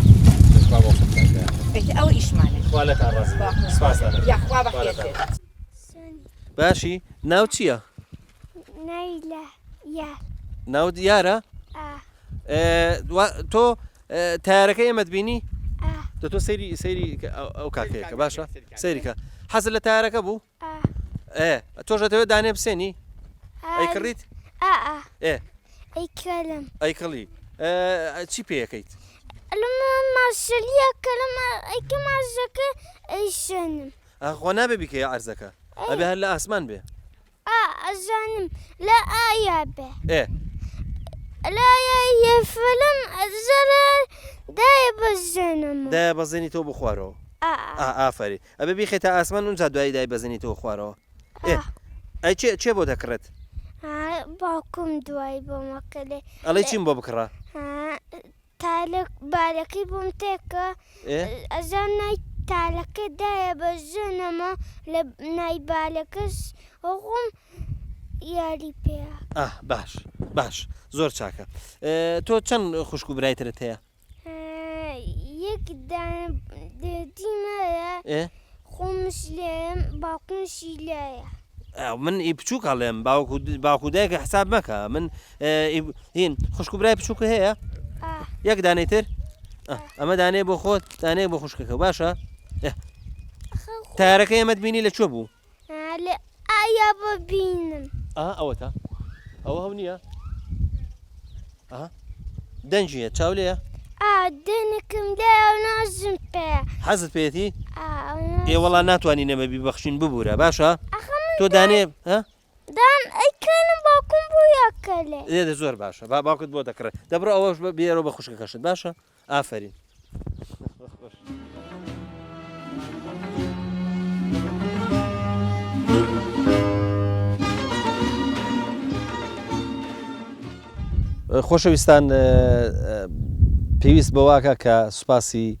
ئەو ئیشمانە یاخوا بەخێر باشی ناو چییە؟ ناو دیارە؟ تۆ تارەکە ئێمەت بینی؟ تۆ سەیری ئەو کاکەیەکە باشە؟ سەیریکە حەزت لە تارەکە بوو؟ تۆش دەتەوێت دانێ بسێنی؟ ئەی کڕیت؟ ئەیکەڵی چی پێیەکەیت؟ خۆ نابێ بیکەیە عەرزەکە ئەبێ هەر لە ئاسمان بێ ئەزانم لە ئایا بێ لایە فلم زەرەر دایە بەزێنم دایە بەزێنی تۆ بخوارەوە ئافری ئەبێ بیخێتە ئاسمان اونجا دوایی دای بەزێنی تۆ خوارەوە ئەی چێ بۆ دەکڕێت؟ باوکم دوای بۆمەکەلێ ئەڵێ چیم بۆ بکڕە؟ بالەکەی بۆم تێکە ئەزان نای تالەکە دایە بەزێنەمە لە نایبالەکەس ئەوم یاری پێ باش زۆر چاکە تۆ چەند خوشک و برایترت هەیە؟ یەک دیمەیە خۆمش لێم باوکمشی لایە من ئی بچووک هەڵێم باوکو دایکە حساب مەکە من هین خوشک و برای بچووکە هەیە؟ یەک دانەیتر؟ ئەمە دانەیە بۆ خۆت دانەیە بۆ خوشکەکە باشە؟ تارەکە ئێمەت بینی لە چۆ بوو؟ لە ئایا ببینم ئەوەتە ئەوە هەو نییە؟ دەنجیە چاو لێیە؟ دەنێکم لایە نازم پێ حەزت پێێتی؟ ئێوەڵا ناتوانین نەمە بیبەخشین ببوورە باشە؟ تۆ دانێ دان ئەیکەنم باوکم بۆ یاکەلێ لێدە زۆر باشە باوکت بۆ دەکڕێت دەبڕە ئەوەش بێرەوە بە خوشکەکەشت باشە؟ ئافرین خۆشەویستان پێویست بەواکە کە سوپاسی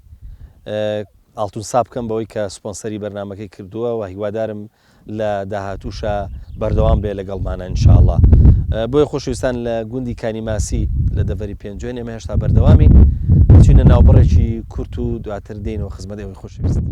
ئاڵتون سا بکەم بەوەی کە سپۆنسەری بەرنامەکەی کردووە و هیوادارم لە داهاتووشە بەردەوام بێ لەگەڵمانە ئینشاءڵڵا بۆیە خۆشەویستان لە گوندی کانیماسی لە دەڤەری پێنجۆین ئێمە هێشتا بەردەوامی چینە ناوبڕێکی کورت و دواتر دێنەوە خزمەت ئێوەی خۆشەویست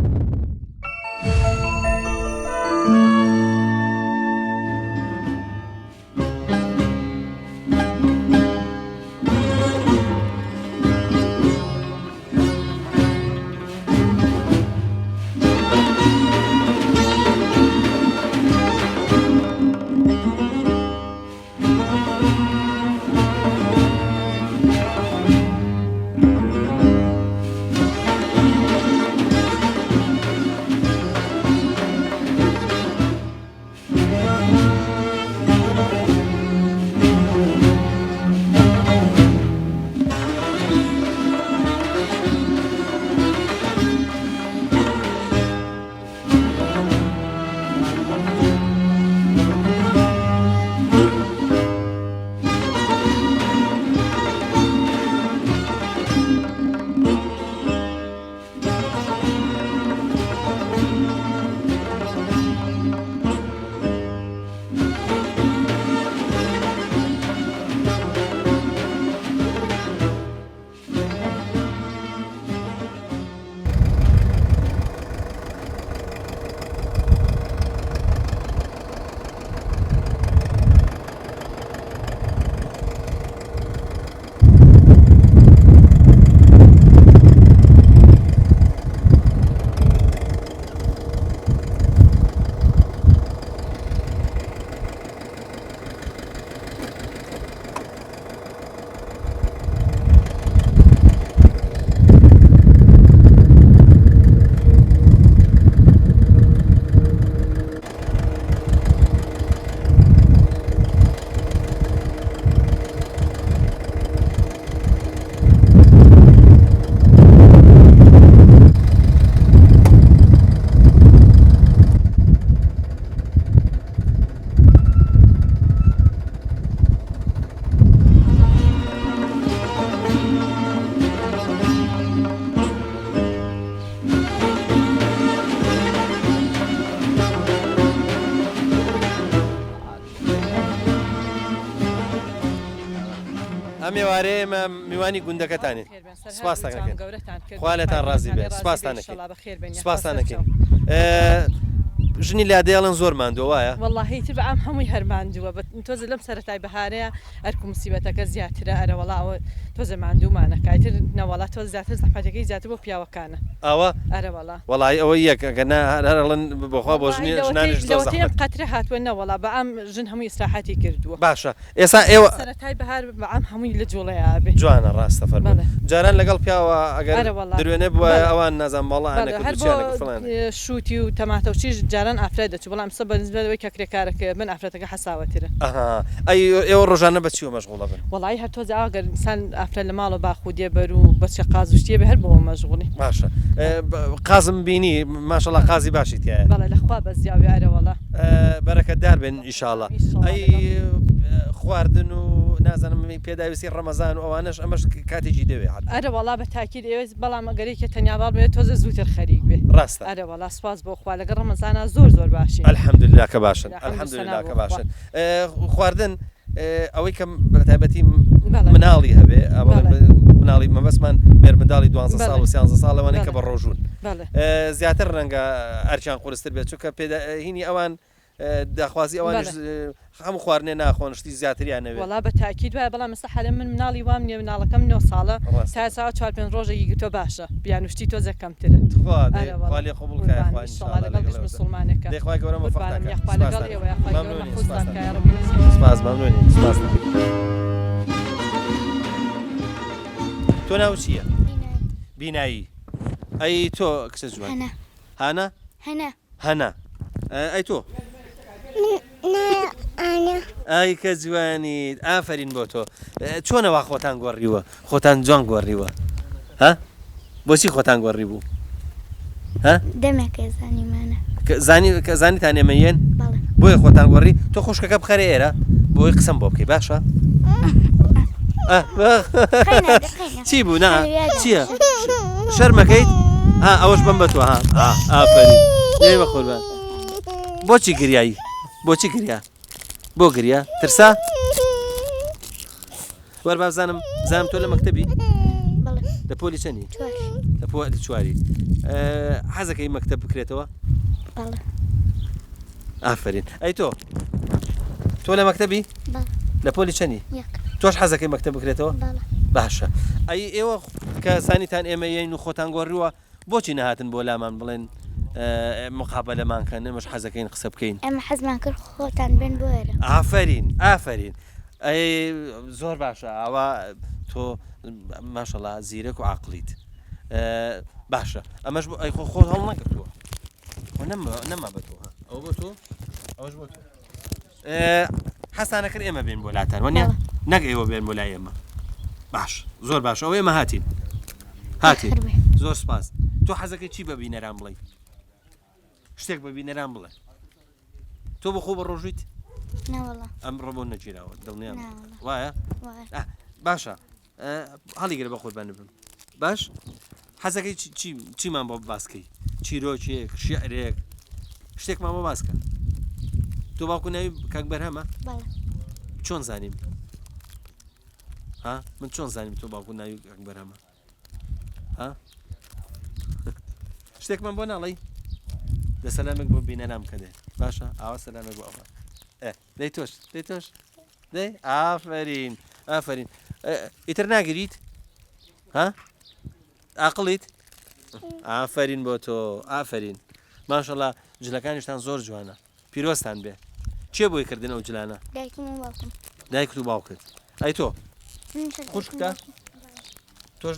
ئەوارەیە ئێمە میوانی گوندەکەتانێت سپاس دەکەین خوا لێتان ڕازی بێت سپاستان دەکەین سپاستان دەکەین ژنی لادێڵن زۆر ماندووە وایە والله تر بە ئەم هەمووی هەرماندووە تۆزە لەم سەرەتای بەهارەیە ئەرکو مسیبەتەکە زیاترە ئەرەوەڵاوە تۆزە ماندوومانەکە تر نەوەڵات تۆ زیاتر زەحمەتەکەی زیاتر بۆ پیاوەکانە ئەوە ئەرەوەڵا وڵی ئەوە یەکەگەنا هەرڵن بخوا بۆ ژنی ژنانیش لەوەتەیەم قەترە هاتووە نەوەڵا بە ئەم ژن هەمووی ئیسراحەتی کردووە باشە ئێستا ئێوە سەرەتای بەهار بە ئەم هەمووی لە جوڵەیە بێ جوانە ڕاستە فەرموو جاران لەگەڵ پیاوە ئەگەر درێنێ بووە ئەوان نازان هەر بۆ شووتی و تەماتە و چیش جاران ئافرەت دەچوو بەڵام سە بەنسبەوەی کە کرێکارەکە من ئافرەتەکە حەساوەترە ئێوە ڕۆژانە بە چیوە مەشغوڵە بن وڵی هەر تۆزە ئاگەر ئینسان ئافرەت لە ماڵە باخو دێ بەر و بەچە قازوشتیە بە هەر بۆ مەشغوڵی باشە قازم بینی ماشەڵا قازی باشی تایە بەڵێ لەخوا بەزیاوی ئەرەوەڵا بەرەکەتدار بن ئیشاڵە ئەی خواردن و نازانم پێداویستی ڕەمەزان و ئەوانش ئەمەش کاتێکی دەوێت ئەرەوەڵا بە تاکید ئێوە بەڵام ئەگەرێککە تەنیاباڵ بێت تۆزە زووتر خەریک بێ ڕاستە ئەرەوەڵا سپاس بۆ خوا لەگە ڕەمەزانە زۆر باشی الحەمدوللا کە باشن الحەمدوللا کە باشن خواردن ئەوەی کەم بەتایبەتی مناڵی هەبێ مناڵی مەبەسمان مێر منداڵی 12 ساڵ و 13 ساڵەوانەی کە بە ڕۆژون زیاتر ڕەنگە ئەرچیان قورستر بێت چونکە پێداهینی ئەوان داخوازی ئەوانش هەموو خواردنێ ناخۆن شتی زیاتریان نەوێت وڵا بە تاکید وایە بەڵام مەسە حالە من مناڵی وام نیە مناڵەکەم 9 ساڵە تا ساعت 4-5 ڕۆژێکی گوتۆ باشە بیانوشتی تۆزە کەمترە خالی قبول لەگەڵ مسلمانەکە دەخوای گەورە سپاس مەمنونی سپاس تۆ ناو چییە؟ بینایی ئەی تۆ کچە جوان هانە؟ هەنا ئەی تۆ؟ ئای کە جوانیت ئافرین بۆ تۆ چۆنەوە خۆتان گۆڕیوە خۆتان جوان گۆڕیوە ها بۆچی خۆتان گۆڕی بوو دەمێکە زانیمانە زانیتان ئێمەیەن بۆیە خۆتان گۆڕی تۆ خوشکەکە بخەرێ ئێرە بۆی قسەم بۆ بکەی باشە چی بوو نا چییە شەرمەکەیت ئەوەش بم بە تۆ ئافرین بە خۆربان بۆچی گریایی بۆچی گریا بۆ گریا ترسا وەرە بزانم زانم تۆ لە مەکتەبی لە پۆلی چەندی لە پۆلی چواری حەزەکەی مەکتەب بکرێتەوە ئافرین ئەی تۆ لە مەکتەبی لە پۆلی چەندی تۆش حەزەکەی مەکتەب بکرێتەوە باشە ئەی ئێوە کە سانیتان ئێمە یین و خۆتان گۆڕیوە بۆچی نەهاتن بۆ لامان بڵێن مقابلەمانکە نەمەش حەزەکەین قسە بکەین ئەمە حەزمان کرد خۆتان بێن بۆ ئێرە ئافرین ئەی زۆر باشە ئەوە تۆ ماشەڵا زیرەک و عاقلیت باشە ئەمەش ئەی خۆ هەڵ نەکردووە نەما بە تۆ ئەو بۆ تۆ ئەوش بۆ تۆ حەسانەکرد ئێمە بێن بۆ لاتان وەنیە نەک ئێوە بێن بۆ لای ئێمە باش زۆر باش ئەو ئێمە هاتین زۆر سپاس تۆ حەزەکەی چی بەبینەران بڵێ شتێک بەبینەران بڵێ تۆ بە خۆ بە ڕۆژیت ئەم ڕۆبۆ نەگیراوە دڵنیان وایە باشە هەڵیگرە بە خۆت بەنبم باش حەزەکەی چیمان بۆ باسکەی چیرۆکێک شیعرێک شتێکمان بۆ باسکە تۆ باوکو ناوی کاک بەرهەمە چۆن زانیم من چۆن زانیم تۆ باوکو ناوی کاک بەرهەمە شتێکمان بۆ ناڵی دە سەلامێک بۆ بینەرام کەدێ باشە ئاوا سەلامێک بۆ ئەوە دەی تۆش دەی ئافرین ئیتر ناگریت عاقڵیت ئافرین بۆ تۆ ئافرین ماشەڵا جلەکانیشتان زۆر جوانە پیرۆستان بێ چێ بۆی کردن ئەو جلانە دایکت و باوکت ئەی تۆ خوشکتە تۆش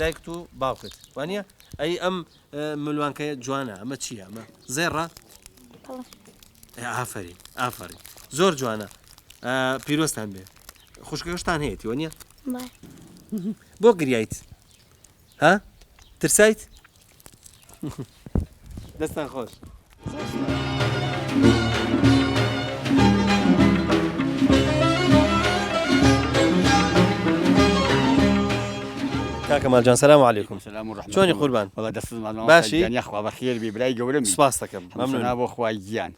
دایکت و باوکت وانە ئەی ئەم ملوانکە جوانە ئەمە چییە ئەمە زێڕە ئافرین زۆر جوانە پیرۆستان بێ خوشکەکەشتان هەیەی وانە بۆ گریایت ترسایت دەستان خۆش کاکە ماڵجان سەلام عەلەیکوم چۆنی قوربان باشی یاخوا بەخێر بی برای گەورەم سپاس دەکەم مەمنون بۆ خوای گیان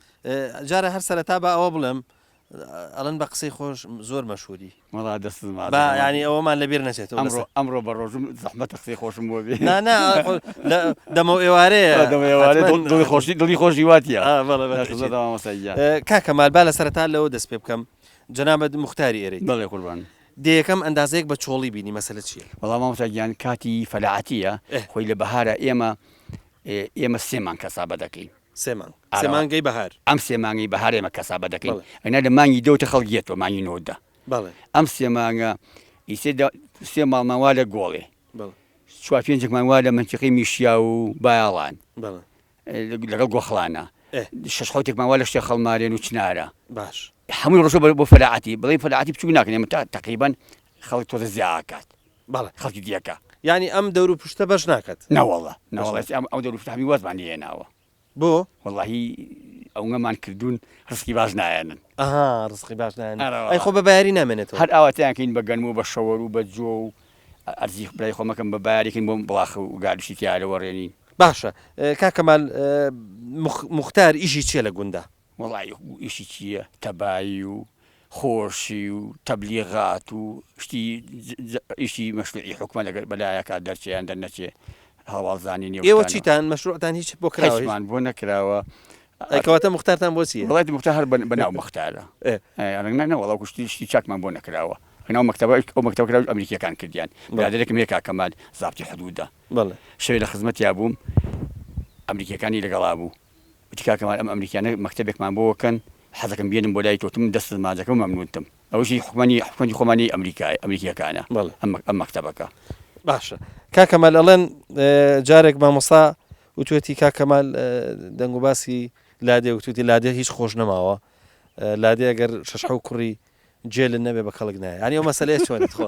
جارە هەر سەرەتا بە ئەوە بڵێم ئەڵەن بە قسەی خۆش زۆر مەشهوری وڵا دەست ینی ئەوەمان لەبیر نەچێتەوە ئەمڕۆ بە ڕۆژم زەحمەتە قسەی خۆشم بۆ بێ دەمە ئێوارەیە دڵی خۆشی واتیە کاکەمال با لە سەرەتا لەوە دەست پێ بکەم جەنابەت مختاری ئێرەی بەڵێ قوربان دەیەکەم ئەندازەیەک بە چۆڵی بینی مەسەلە چییە؟ وەڵام مامۆستاگیان کاتی فەلاعەتیە خۆی لە بەهارە ئێمە سێمان کەسابە دەکەین سێمانگەی بەهار ئەم سێمانگی بەهار ئێمە کەسابە دەکەین ئەنا لە مانگی دەوتە خەڵگیێتەوە مانگی نۆدا ئەم سێمانگە سێ ماڵماوا لە گۆڵێ چوار پێنجێکمانوا لە منتیقی میشیا و بایاڵان لەگەڵ گۆخڵانە شەش حوتێکمانوا لە شتێ خەڵمارێن و چنارە باش هەمووی ڕۆژە بۆ فەلاعەتی بڵێ فەلاعەتی بچوو ناکەن ئێمە تقریبان خەڵک تۆزە زیاکات خەڵکی دیەکە ینی ئەم دەور و پشتە بەش ناکات نەوەڵە ئەو دەور پشتامی وەزمانی هێناوە بۆ وەڵاهی ئەوگەمان کردوون ڕسکی باش نایەنن ڕسکی باش ئەی خۆ بە بایاری نامێنێتەوە هەر ئاواتیانکەین بە گەنم و بە شەوەر و بە جۆ و ئەرزی برای خۆمەکەم بە بایاریکەین بۆم بڵاخ و گالیشی تیاارەوە ڕێنین باشە کاکەمال مختار ئیشی چیە لە گوندا وەڵی ئیشی چییە تەبایی و خۆشی و تەبلیغات و شتی ئیشی مەشروعی حکومە لەگەر بەلایەکە دەرچیان دەرنەچێ هەواڵزانانی ئێوە چیتان مەشروعتان هیچ بۆ کراوەمان بۆ نەکراوە ئەیکەواتە مختارتان بۆ چیە؟ وڵاتی مختار هەر بەناو مختارە وەڵاو کوشتی چاکمان بۆ نەکراوە هەناو مەکتەبە ئەو مەکتەبە ئەمریکیەکان کردیان برادێکم هەیە کاکەمال زابتی حدوودە شەوێ لە خزمەتیا بووم ئەمریکیەکانی لەگەڵا بوو وتی کاکەمال ئەم ئەمریکیانە مەکتەبێکمان بۆکەن حەزەکەم بێنم بۆ لای تۆتم دەست ماجەکە و مەمنونتم ئەوشی حکومەتی خۆمانی ئەمریکیەکانە ئەم مەکتەبەکە باشە کاکەمال ئەڵێن جارێک مامۆستا وتوێتی کاکەمال دەنگ و باسی لادێ وتوتی لادێ هیچ خۆش نەماوە لادێ ئەگەر شەشحە و کوڕی جێلن نەبێ بە خەڵک نایە ینی ئەو مەسەلەیە چۆنت خۆ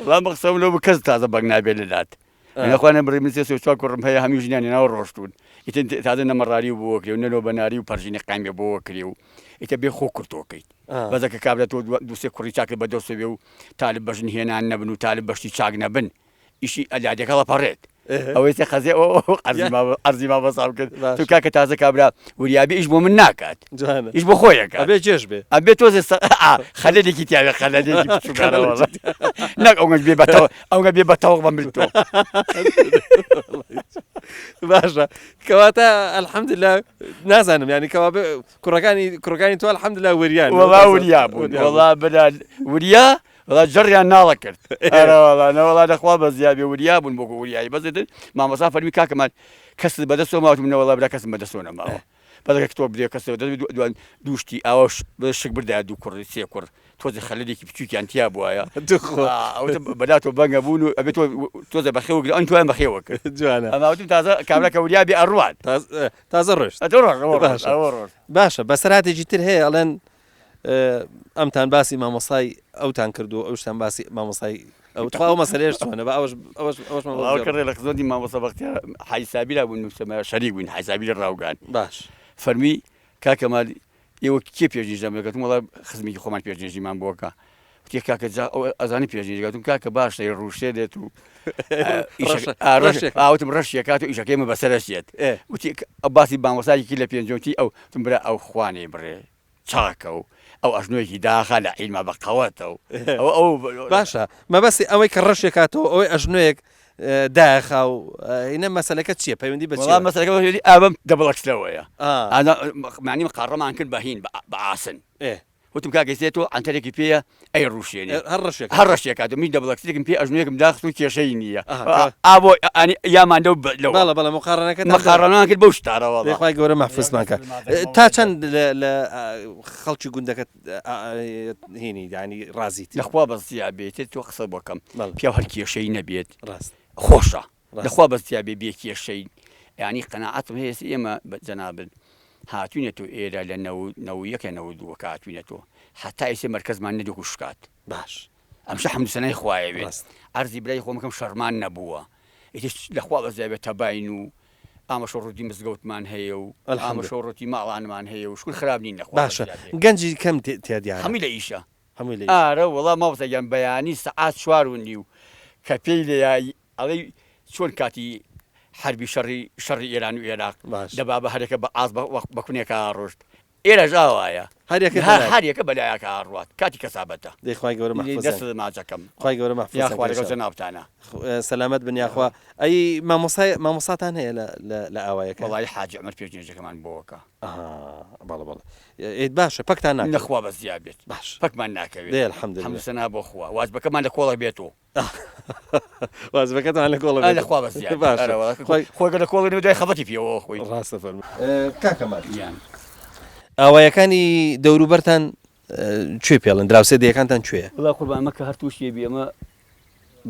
وڵام بەقسەم لەو بە کەس تازە بەگ نابێت لەلات نەخوانە بڕی من سێ چوار کوڕم هەیە هەمی ژنیانی ناوە ڕۆشتون ئیتر تازە نەمەڕاری و بۆ کرێ و نەلۆ بەناری و پەرژینی قامێ بۆ کرێ و ئیتە بێ خۆ کورتۆکەیت بەزەکە کابرێت تۆ دووسێ کوڕی چاکە بەدەستێ و تالب بەژن هێنان نەبن و تالب بەشتی چاک نەبن ئیشی ئەلادێکە لەپەڕێت ئەوەی تێ خەزێ ئەرزی ما بەساو کرد تو کاکە تازە کابرا وریابی ئیش بۆ من ناکات ئیش بۆ خۆیەکە ئەبێ جێش بێ ئەبێ تۆزێ خەلەلێکی تیاوێ خەلەلێکی نەک ئەوگەش بێ بەتەوە ئەوگە بێ بەتەوەق بەمرتۆ باشە کەواتە ئەلحەمدوللا نازانم ینی کەوا کوڕەکانی تۆ ئەلحەمدوللا وریان وەڵا وریا بوون وەڵا بەلا وریا وڵا جەڕیان ناڵە کرد نەوەڵا دەخوا بە زیابێ وریا بوون بۆ وریایی بەزێتر مامەسا فەرمی کاکەمان کەس بەدەستەوە ماوەتم نەوەڵا برا کەسم بەدەستەوە نەماوە بەڵێک تۆ بدێ کەسەوە دوان دووشتی ئاوەش شک بردای دوو کوڕی سێ کوڕ تۆزە خەلەلێکی بچووکیان تیا بووایە بەداتۆ بەنگە بوون و ئەبێت تۆزە بەخێوە ئەن توان بەخێوە کرد جوانە ئەماوتم تازە کابراکە وریابی ئەڕوان تازە ڕۆشت باشە بەسەراتێکی تر هەیە ئەڵێن ئەمتان باسی مامۆسای ئەوتان کردو ئەوشتان باسی مامۆسای ئەو مەسەلێش چۆنە بە ئەوەشکڕێ لە خزمەتی مامۆستا بەختیار حیسابیرا بوون شەریک بووین حیسابی لە ڕاوگان باش فەرمی کاکەمال ئێوە کێ پێشنیژەم دەکەتم وڵا خزمێکی خۆمان پێشنیژیمان بۆکە وتی کاکە ئەزانی پێشنیژەکەتم کاکە باشە ڕوشێ دێت و ئاوتم ڕەشیەکات و ئیشەکەیمە بەسەرەشێت وتی باسی مامۆستایەکی لە پێنجۆتی ئەو تم برا ئەو خوانێ بڕێ چاکە و ئەو ئەژنۆیەکی داخە لە عیلما بەقەوەتەوە ئەو باشە مەبەستی ئەوەی کە ڕەشێکاتەوە ئەوەی ئەژنۆیەک داخا و هینە مەسەلەکە چییە پەیوەندی بە مەسەلەکە ئابم دەبڵەکسلەوەیە معنی قاڕەمان کرد بەهین بە ئاسن وتم کاگەیسێتەوە ئەنتەرێکی پێە ئەی ڕوشێنێ هەر ڕەشێکات و می دەبڵەکسێکم پێ ئەژنۆیەکم داخست و کێشەی نییە ئابۆ یامان بەڵە مقارڕەکە کرد بەو شتارەوە خی گەورە مەحفزمانکە تا چەند لە خەڵکی گوندەکە هینی ینی ڕازیت لەخوا بەستیا بێتێت تۆ قسە بۆکەم پیا هەر کێشەی نەبێت خۆشە لەخوا بەستیا بێ بێ کێشەی ینی قەناعەتم هەیە ئێمە جەنابن هاتوینێت و ئێرە لە 92 کاتوینێتەوە حتا ئیسێ مەرکەزمان نەدوک و شکات باش ئەمشە حەمدوسەنەی خوایە بێت ئەرزی برای خۆمەکەم شەرمان نەبووە لەخوا بەزای بێت تەباین و ئامەشە ڕوودی مزگەوتمان هەیە و ئامەشە ڕۆتی ماڵانمان هەیە و شکر خراپ نین نەخوا باشە گەنجی کەم تێدیان هەمی لە ئیشە ئارە وەڵا ماوەسەگەن بەیانی سەعات 4:30 کە پێی لێیایی ئەڵەی چۆن کاتی حربی شەڕی ئێران و عێراق دەبا بە هەرێکە بە ئاز بەکوونێکە ڕۆشت ئێرە ژاوایە هەریەکە بەلایەکە هاڕوات کاتی کەسابەتە دەیخوای گەورە دەست مەحفوظ ماچەکەم خی گەورە مەحفوظ یاخوارەکە ناوتانە سەلامەت بن یاخوا ئەی مامۆساتان هەیە لە ئاوایەکە وڵی حاج ئەمر پێشنجەکەمان بۆکە بەڵێ ئیت باشە پەکتان نەخوا بە زیاد بێت باش پەکمان ناکەوێت دێ الحەمدلله هەمسەنا بۆ خوا واجبەکەمان لە کۆڵە بێتەوە وازبەکەتان لە کۆڵە لەخوا بە زیاد خۆگە لە کۆڵی دوای خەبەتی پێوە خۆی ڕاستە فەرمو کاکەمان ئاوایەکانی دەوروبەرتان کوێ پێڵن دراوسێ دیەکانتان کوێیە وڵا قوربان ئەمە کە هەرتووشیە بێ ئەمە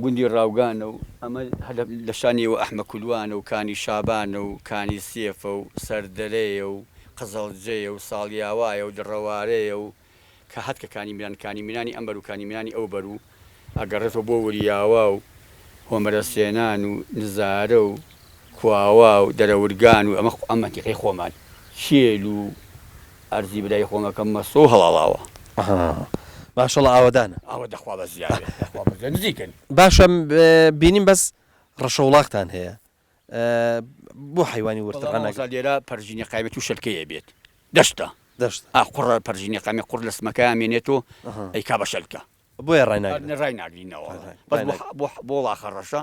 گوندی ڕاوگانە و ئەمە لە شانیەوە ئەحمە کولوانە و کانی شابانە و کانی سێفە و سەردەرەیە و قزەڵجەیە و ساڵیاوایە و دڕەوارەیە و کە هەتکە کانی میران کانی میرانی ئەمبەر و کانی میرانی ئەو بەر و ئەگەڕێتەوە بۆ وریاوا و هۆمەرە سێنان و نزارە و کواوا و دەرەورگان و ئەمە تیقی خۆمان شێل و ئەرزی بدای خۆمەکەم مەسۆ هەڵاڵاوە ماشەڵڵە ئاوەدانە ئەوە دەخوا بە زیاد نزیکن باشە بینیم بەس ڕەشەوڵاقتان هەیە بۆ حیوانی ورتەقەنە لێرە پەرژینی قایمەت و شەلکەیە بێت دەشتە قوڕە پەرژینی قامی قوڕ لە سمەکە مێنێتەوە ئەیکا بە شەلکە بۆیە ڕای ناگرینەوە بۆ وڵاخە ڕەشە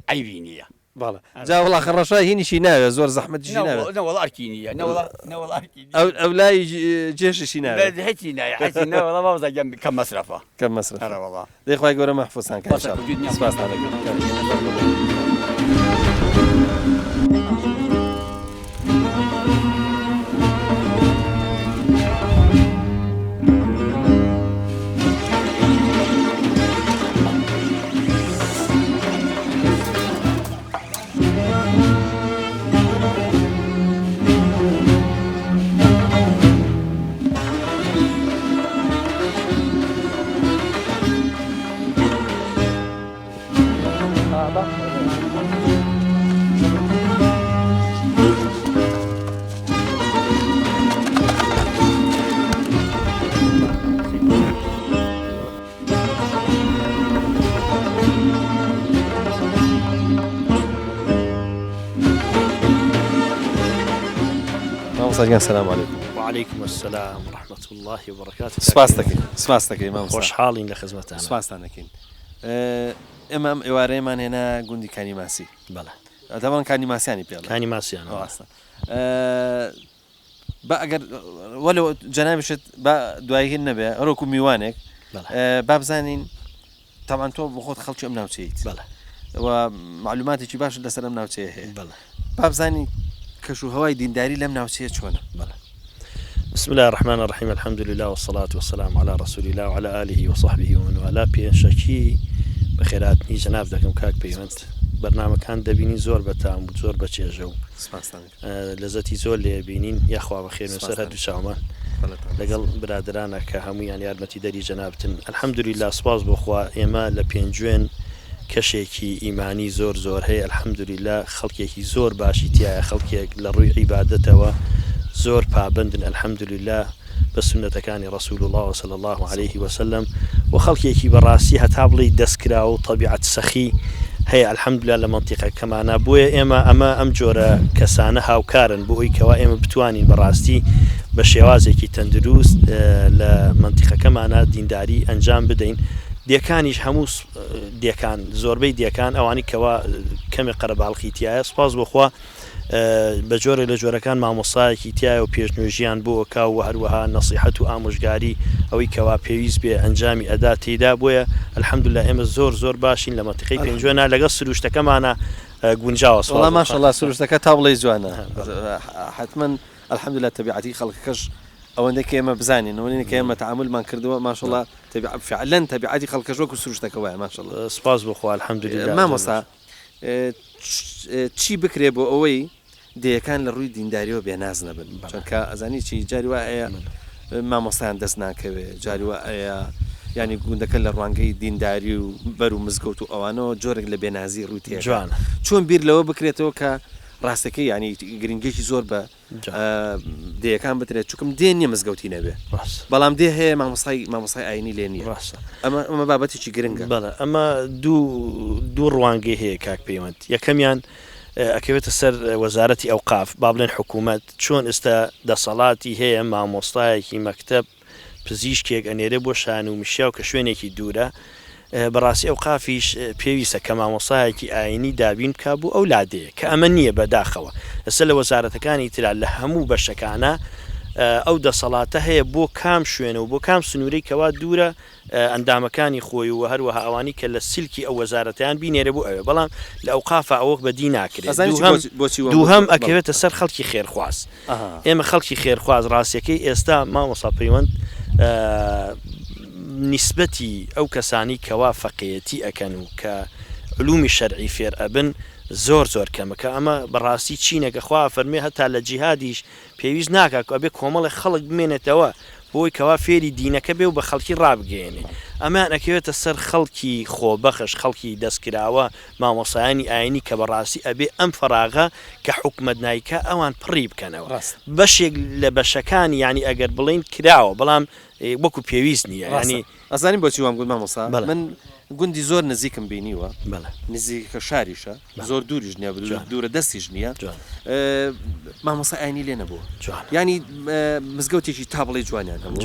ئەیوی نییە باڵە جا وڵاخە ڕەشە هینیشی ناوێت زۆر زەحمەتیشی ناوێت نەوەڵارکی نییە ئەو لای جێششی ناوێت هەتی نایە کەم مەسرفە کەم مەسرف دەیخوای گەورە مەحفوظان کە سپاسان السلام عليكم. وعليكم السلام ورحمة الله وبركاته. سپاس دەکەی مام خۆشحاڵین لە خزمەتتان. سپاسان دەکەین. ئێمە ئێوارەیەمان هێنا گوندی کانی ماسی. بەڵێ. دەبان کانی ماسیانی پێڵێ. کانی ماسیان. ڕاستە. بە ئەگەر وەلو جەنابشت بە دوایهێن نەبێ ڕۆک و میوانێک با بزانین تاوان تۆ بۆ خۆت خەڵکی ئەم ناوچەیت. بەڵێ. و معلوماتێکی باش لەسەر ئەم ناوچەیە هەیە. بەڵێ. با بزانین کەش و هەوای دینداری لەم ناوچەیە چۆنە. بەڵێ. بسم الله الرحمن الرحيم الحمد لله والصلاة والسلام على رسول الله وعلى آله وصحبه ومن والاه پێشەکی بەخێراتنی جەناب دەکەم کاک پەیوەند بەرنامەکان دەبینی زۆر بەتام و زۆر بەچێژە و لەزەتی زۆر لێبینین یاخوا بەخێر سەر هەردوو چاومان لەگەڵ برادرانە کە هەمویان یارمەتی دەری جەنابتن الحەمدولله سپاس بۆخوا ئێمە لە پێنجوێن کەشێکی ئیمانی زۆر هەیە الحەمدولله خەڵکێکی زۆر باشی تایە خەڵکێک لە ڕووی عیبادەتەوە زۆر پابندن الحەمدولله بە سنەتەکانی ڕەسوول الله صلی الله عليه وسلم و خەڵکێکی بەڕاستی هەتا بڵێ دەستکرا و طەبیعەت سەخی هەیە الحەمدولله لە مەنتیقەکەمانە بۆیە ئێمە ئەم جۆرە کەسانە هاوکارن بۆ ئەوی کەوا ئێمە بتوانین بەڕاستی بە شێوازێکی تەندروست لە مەنتیقەکەمانە دینداری ئەنجام بدەین دیەکانیش هەموو دیەکان زۆربەی دیەکان ئەوانی کەوا کەمێک قەرەباڵقی تایە سپاس بۆخوا بە جۆرە لە جۆرەکان مامۆستایەکی تایە و پێشنوێژیان بۆ ئەکا و هەروەها نەسیحەت و ئامۆژگاری ئەوەی کەوا پێویست بێ ئەنجامی ئەدا تێدا بۆیە الحەمدولله ئێمە زۆر باشین لە مەنتیقەی پێنجوێنە لەگەڵ سروشتەکەمانە گونجاوە وەڵام ماشەڵڵا سروشتەکە تا بڵێ جوانە حتمەن الحەمدولله تەبیعەتی خەڵکەکەش ئەوەندە کە ئێمە بزانین ئەوەی کە ئێمە تەعاملمان کردووە ماشەڵڵا فعلەن تەبیعەتی خەڵکەش وەکو سروشتەکە وایە ماشەڵڵا سپاس بۆخوا الحەمدولله مامۆستا چی بکرێ بۆ ئەوەی دیەکان لە ڕووی دینداریەوە بێناز نەبن چونکە ئەزانی چی جاری وا ئەیە مامۆستایان دەست ناکەوێت جاری وا ئەیە ینی گوندەکە لە ڕوانگەی دینداری و بەر و مزگەوت و ئەوانەوە جۆرێک لە بێنازی ڕووی تێ جوان چۆن بیر لەوە بکرێتەوە کە ڕاستەکەی ینی گرنگێکی زۆر بە دیەکان بترێت چووکم دێ نییە مزگەوتی نەبێ بەڵام دێ هەیە مامۆستای ئاینی لێ نییە ئەمە بابەتێکی گرنگە بەڵێ ئەمە دوو ڕوانگەی هەیە کاک پەیوەند یەکەمیان ئەکەوێتە سەر وەزارەتی ئەوقاف با بڵێن حکوومەت چۆن ئێستا دەسەڵاتی هەیە مامۆستایەکی مەکتەب پزیشکێک ئەنێرە بۆ شان و میشیا و کە شوێنێکی دوورە بەڕاستی ئەو قافیش پێویستە کە مامۆسایەکی ئاینی دابین بکە بوو ئەو لادەیە کە ئەمە نییە بەداخەوە لەسەر لە وەزارەتەکانی ترا لە هەموو بەشەکانە ئەو دەسەڵاتە هەیە بۆ کام شوێنە و بۆ کام سنوورەی کەوا دوورە ئەندامەکانی خۆی و هەروەها ئەوانی کە لە سیلکی ئەو وەزارەتیان بینێرە بۆ ئەوێ بەڵام لە ئەو قافە ئەوە بەدی ناکرێت دووهەم ئەکەوێتە سەر خەڵکی خێرخواز ئێمە خەڵکی خێرخواز ڕاستیەکەی ئێستا مامۆستا پەیوەند نیسبەتی ئەو کەسانی کەوا فەقێتی ئەکەن و کە علومی شەرعی فێر ئەبن زۆر کەمەکە ئەمە بەڕاستی چینەکە خوا فەرمێ هەتا لە جیهادیش پێویست ناکات ئەبێ کۆمەڵی خەڵک بمێنێتەوە بۆی کەوا فێری دینەکە بێ و بە خەڵکی ڕابگەێنێ ئەمان ئەکەوێتە سەر خەڵکی خۆبەخش خەڵکی دەستکراوە مامۆسایانی ئاینی کە بەڕاستی ئەبێ ئەم فەراغە کە حکومت نایکە ئەوان پڕی بکەنەوە بەشێک لە بەشەکانی ینی ئەگەر بڵین کراوە بەڵام وەکو پێویست نییە ینی ئەزانین بۆچی وام گوت مامۆستا من گوندی زۆر نزیکم بینیوە نزیکە شاریشە زۆر دووریش نییە دوورە دەستیش نییە مامۆستا ئاینی لێ نەبووە ینی مزگەوتێکی تا بڵێ جوانیان هەموو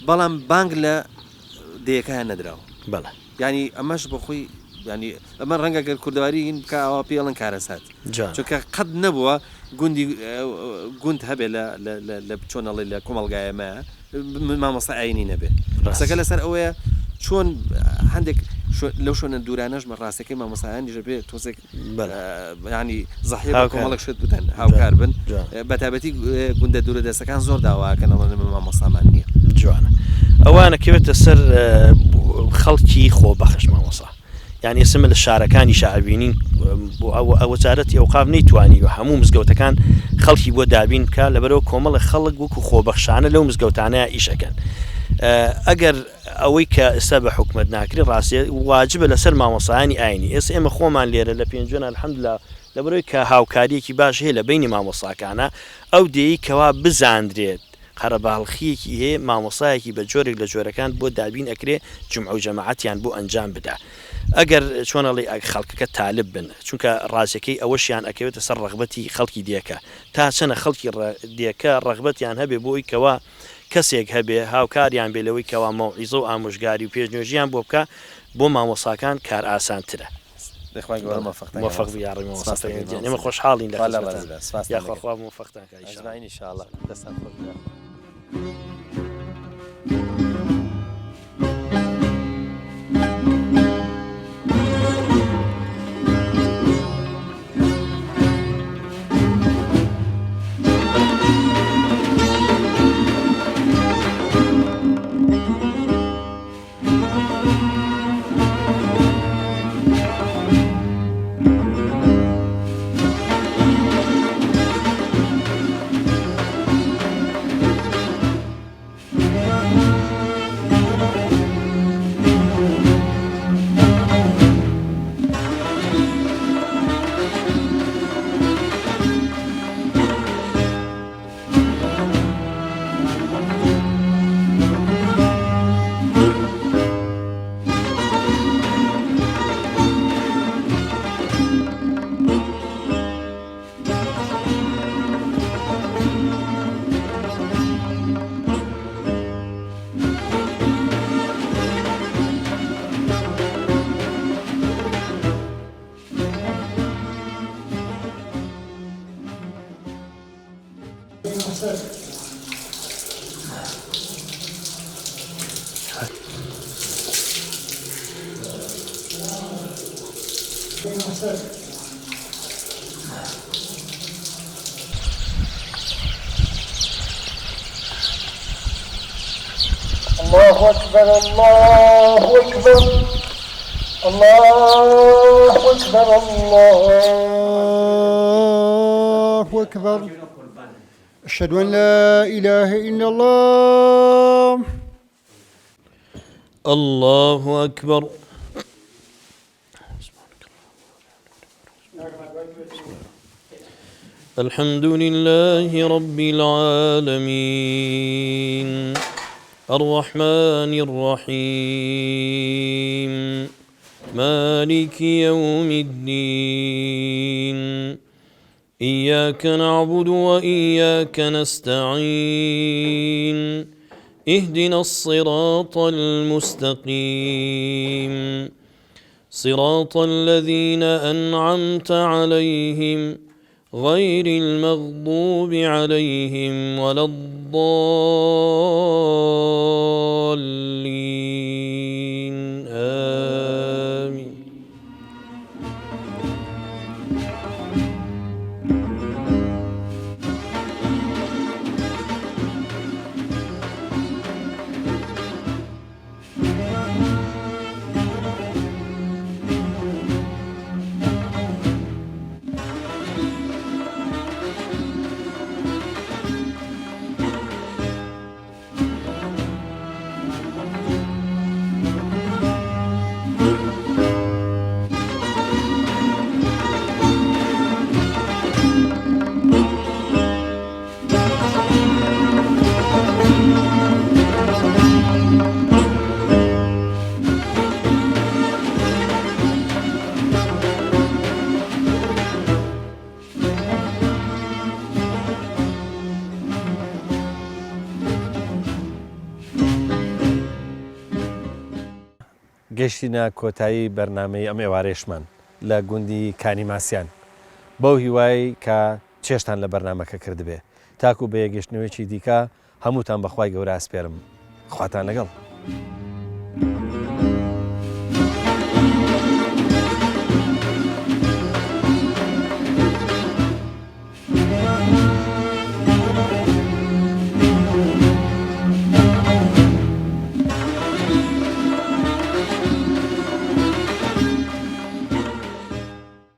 بەڵام بانگ لە دەیەکیان نەدراوە ینی ئەمەش بە خۆی ینی ئەمە ڕەنگە گەر کوردەواری هین بکە ئەوە پێڵن کارەسات چونکە قەت نەبووە گوند هەبێ لە چۆنەڵێ لە کۆمەڵگایەمە مامۆستا ئاینی نەبێت ڕاستەکە لەسەر ئەوەیە چۆن هەندێک لەو شوێنە دوورانەش مە ڕاستەکەی مامۆستایانیش بێ تۆزێک ینی زەحیر کۆمەڵک شت بتەن هاوکار بن بەتابەتی گوندە دوورە دەستەکان زۆر داواکەن مامۆستامان نییە جوانە ئەوانە کەوێتە سەر خەڵکی خۆبەخش مامۆستا یعنی ئێسمە لە شارەکانی شعبینین بۆ ئەوە جارەتی ئەوقاف نەیتوانی و هەموو مزگەوتەکان خەڵکی بۆ دابین بکە لەبەرەوە کۆمەڵە خەڵک وەکو خۆبەخشانە لەو مزگەوتانەیە ئیشەکەن ئەگەر ئەوەی کە ئێستا بە حکومت ناکری ڕاستی واجبە لەسەر مامۆسایانی ئاینی ئێستا ئێمە خۆمان لێرە لە پێنجۆن الحەمدوللا لەبەرەوەی کە هاوکاریەکی باش هەیە لە بینی مامۆساکانە ئەو دێی کەوا بزاندرێت قەرەباڵخیەکی هەیە مامۆسایەکی بە جۆرێک لە جۆرەکان بۆ دابین ئەکرێ جمع و جەماعەتیان بۆ ئەنجام بدا ئەگەر چۆنەڵی خەڵکەکە تالب بن چونکە ڕاستەکەی ئەوەشیان ئەکەوێتە سەر ڕغبەتی خەڵکی دیەکە تا چەنە خەڵکی دیەکە ڕغبەتیان هەبێ بۆی کەوا کەسێک هەبێ هاوکاریان بێ لەوەی کەوا مەوعیزە و ئامۆژگاری و پێشنوێژیان بۆ بکە بۆ مامۆساکان کار ئاسانترە موفق یاڕی ئێمە خۆشحاڵین یاخوا موفقتان ئینشاءالله دەستان خۆش الله أكبر الله أكبر الله أكبر الله أكبر أشهد أن لا إله إلا الله الله أكبر الحمد لله رب العالمين الرحمن الرحيم مالك يوم الدين إياك نعبد وإياك نستعين اهدنا الصراط المستقيم صراط الذين أنعمت عليهم غير المغضوب عليهم ولا الضالين آمين. گەشتینە کۆتایی بەرنمەی ئەم ئێوارێشمان لە گوندی کانیماسیان بەو هیوای کە چێشتان لە بەرنمەکە کردبێ تاکو بە یەگەشتنەوەیکی دیکە هەمووتان بەخوای گەورە ئاسپێرم خواتان لەگەڵ.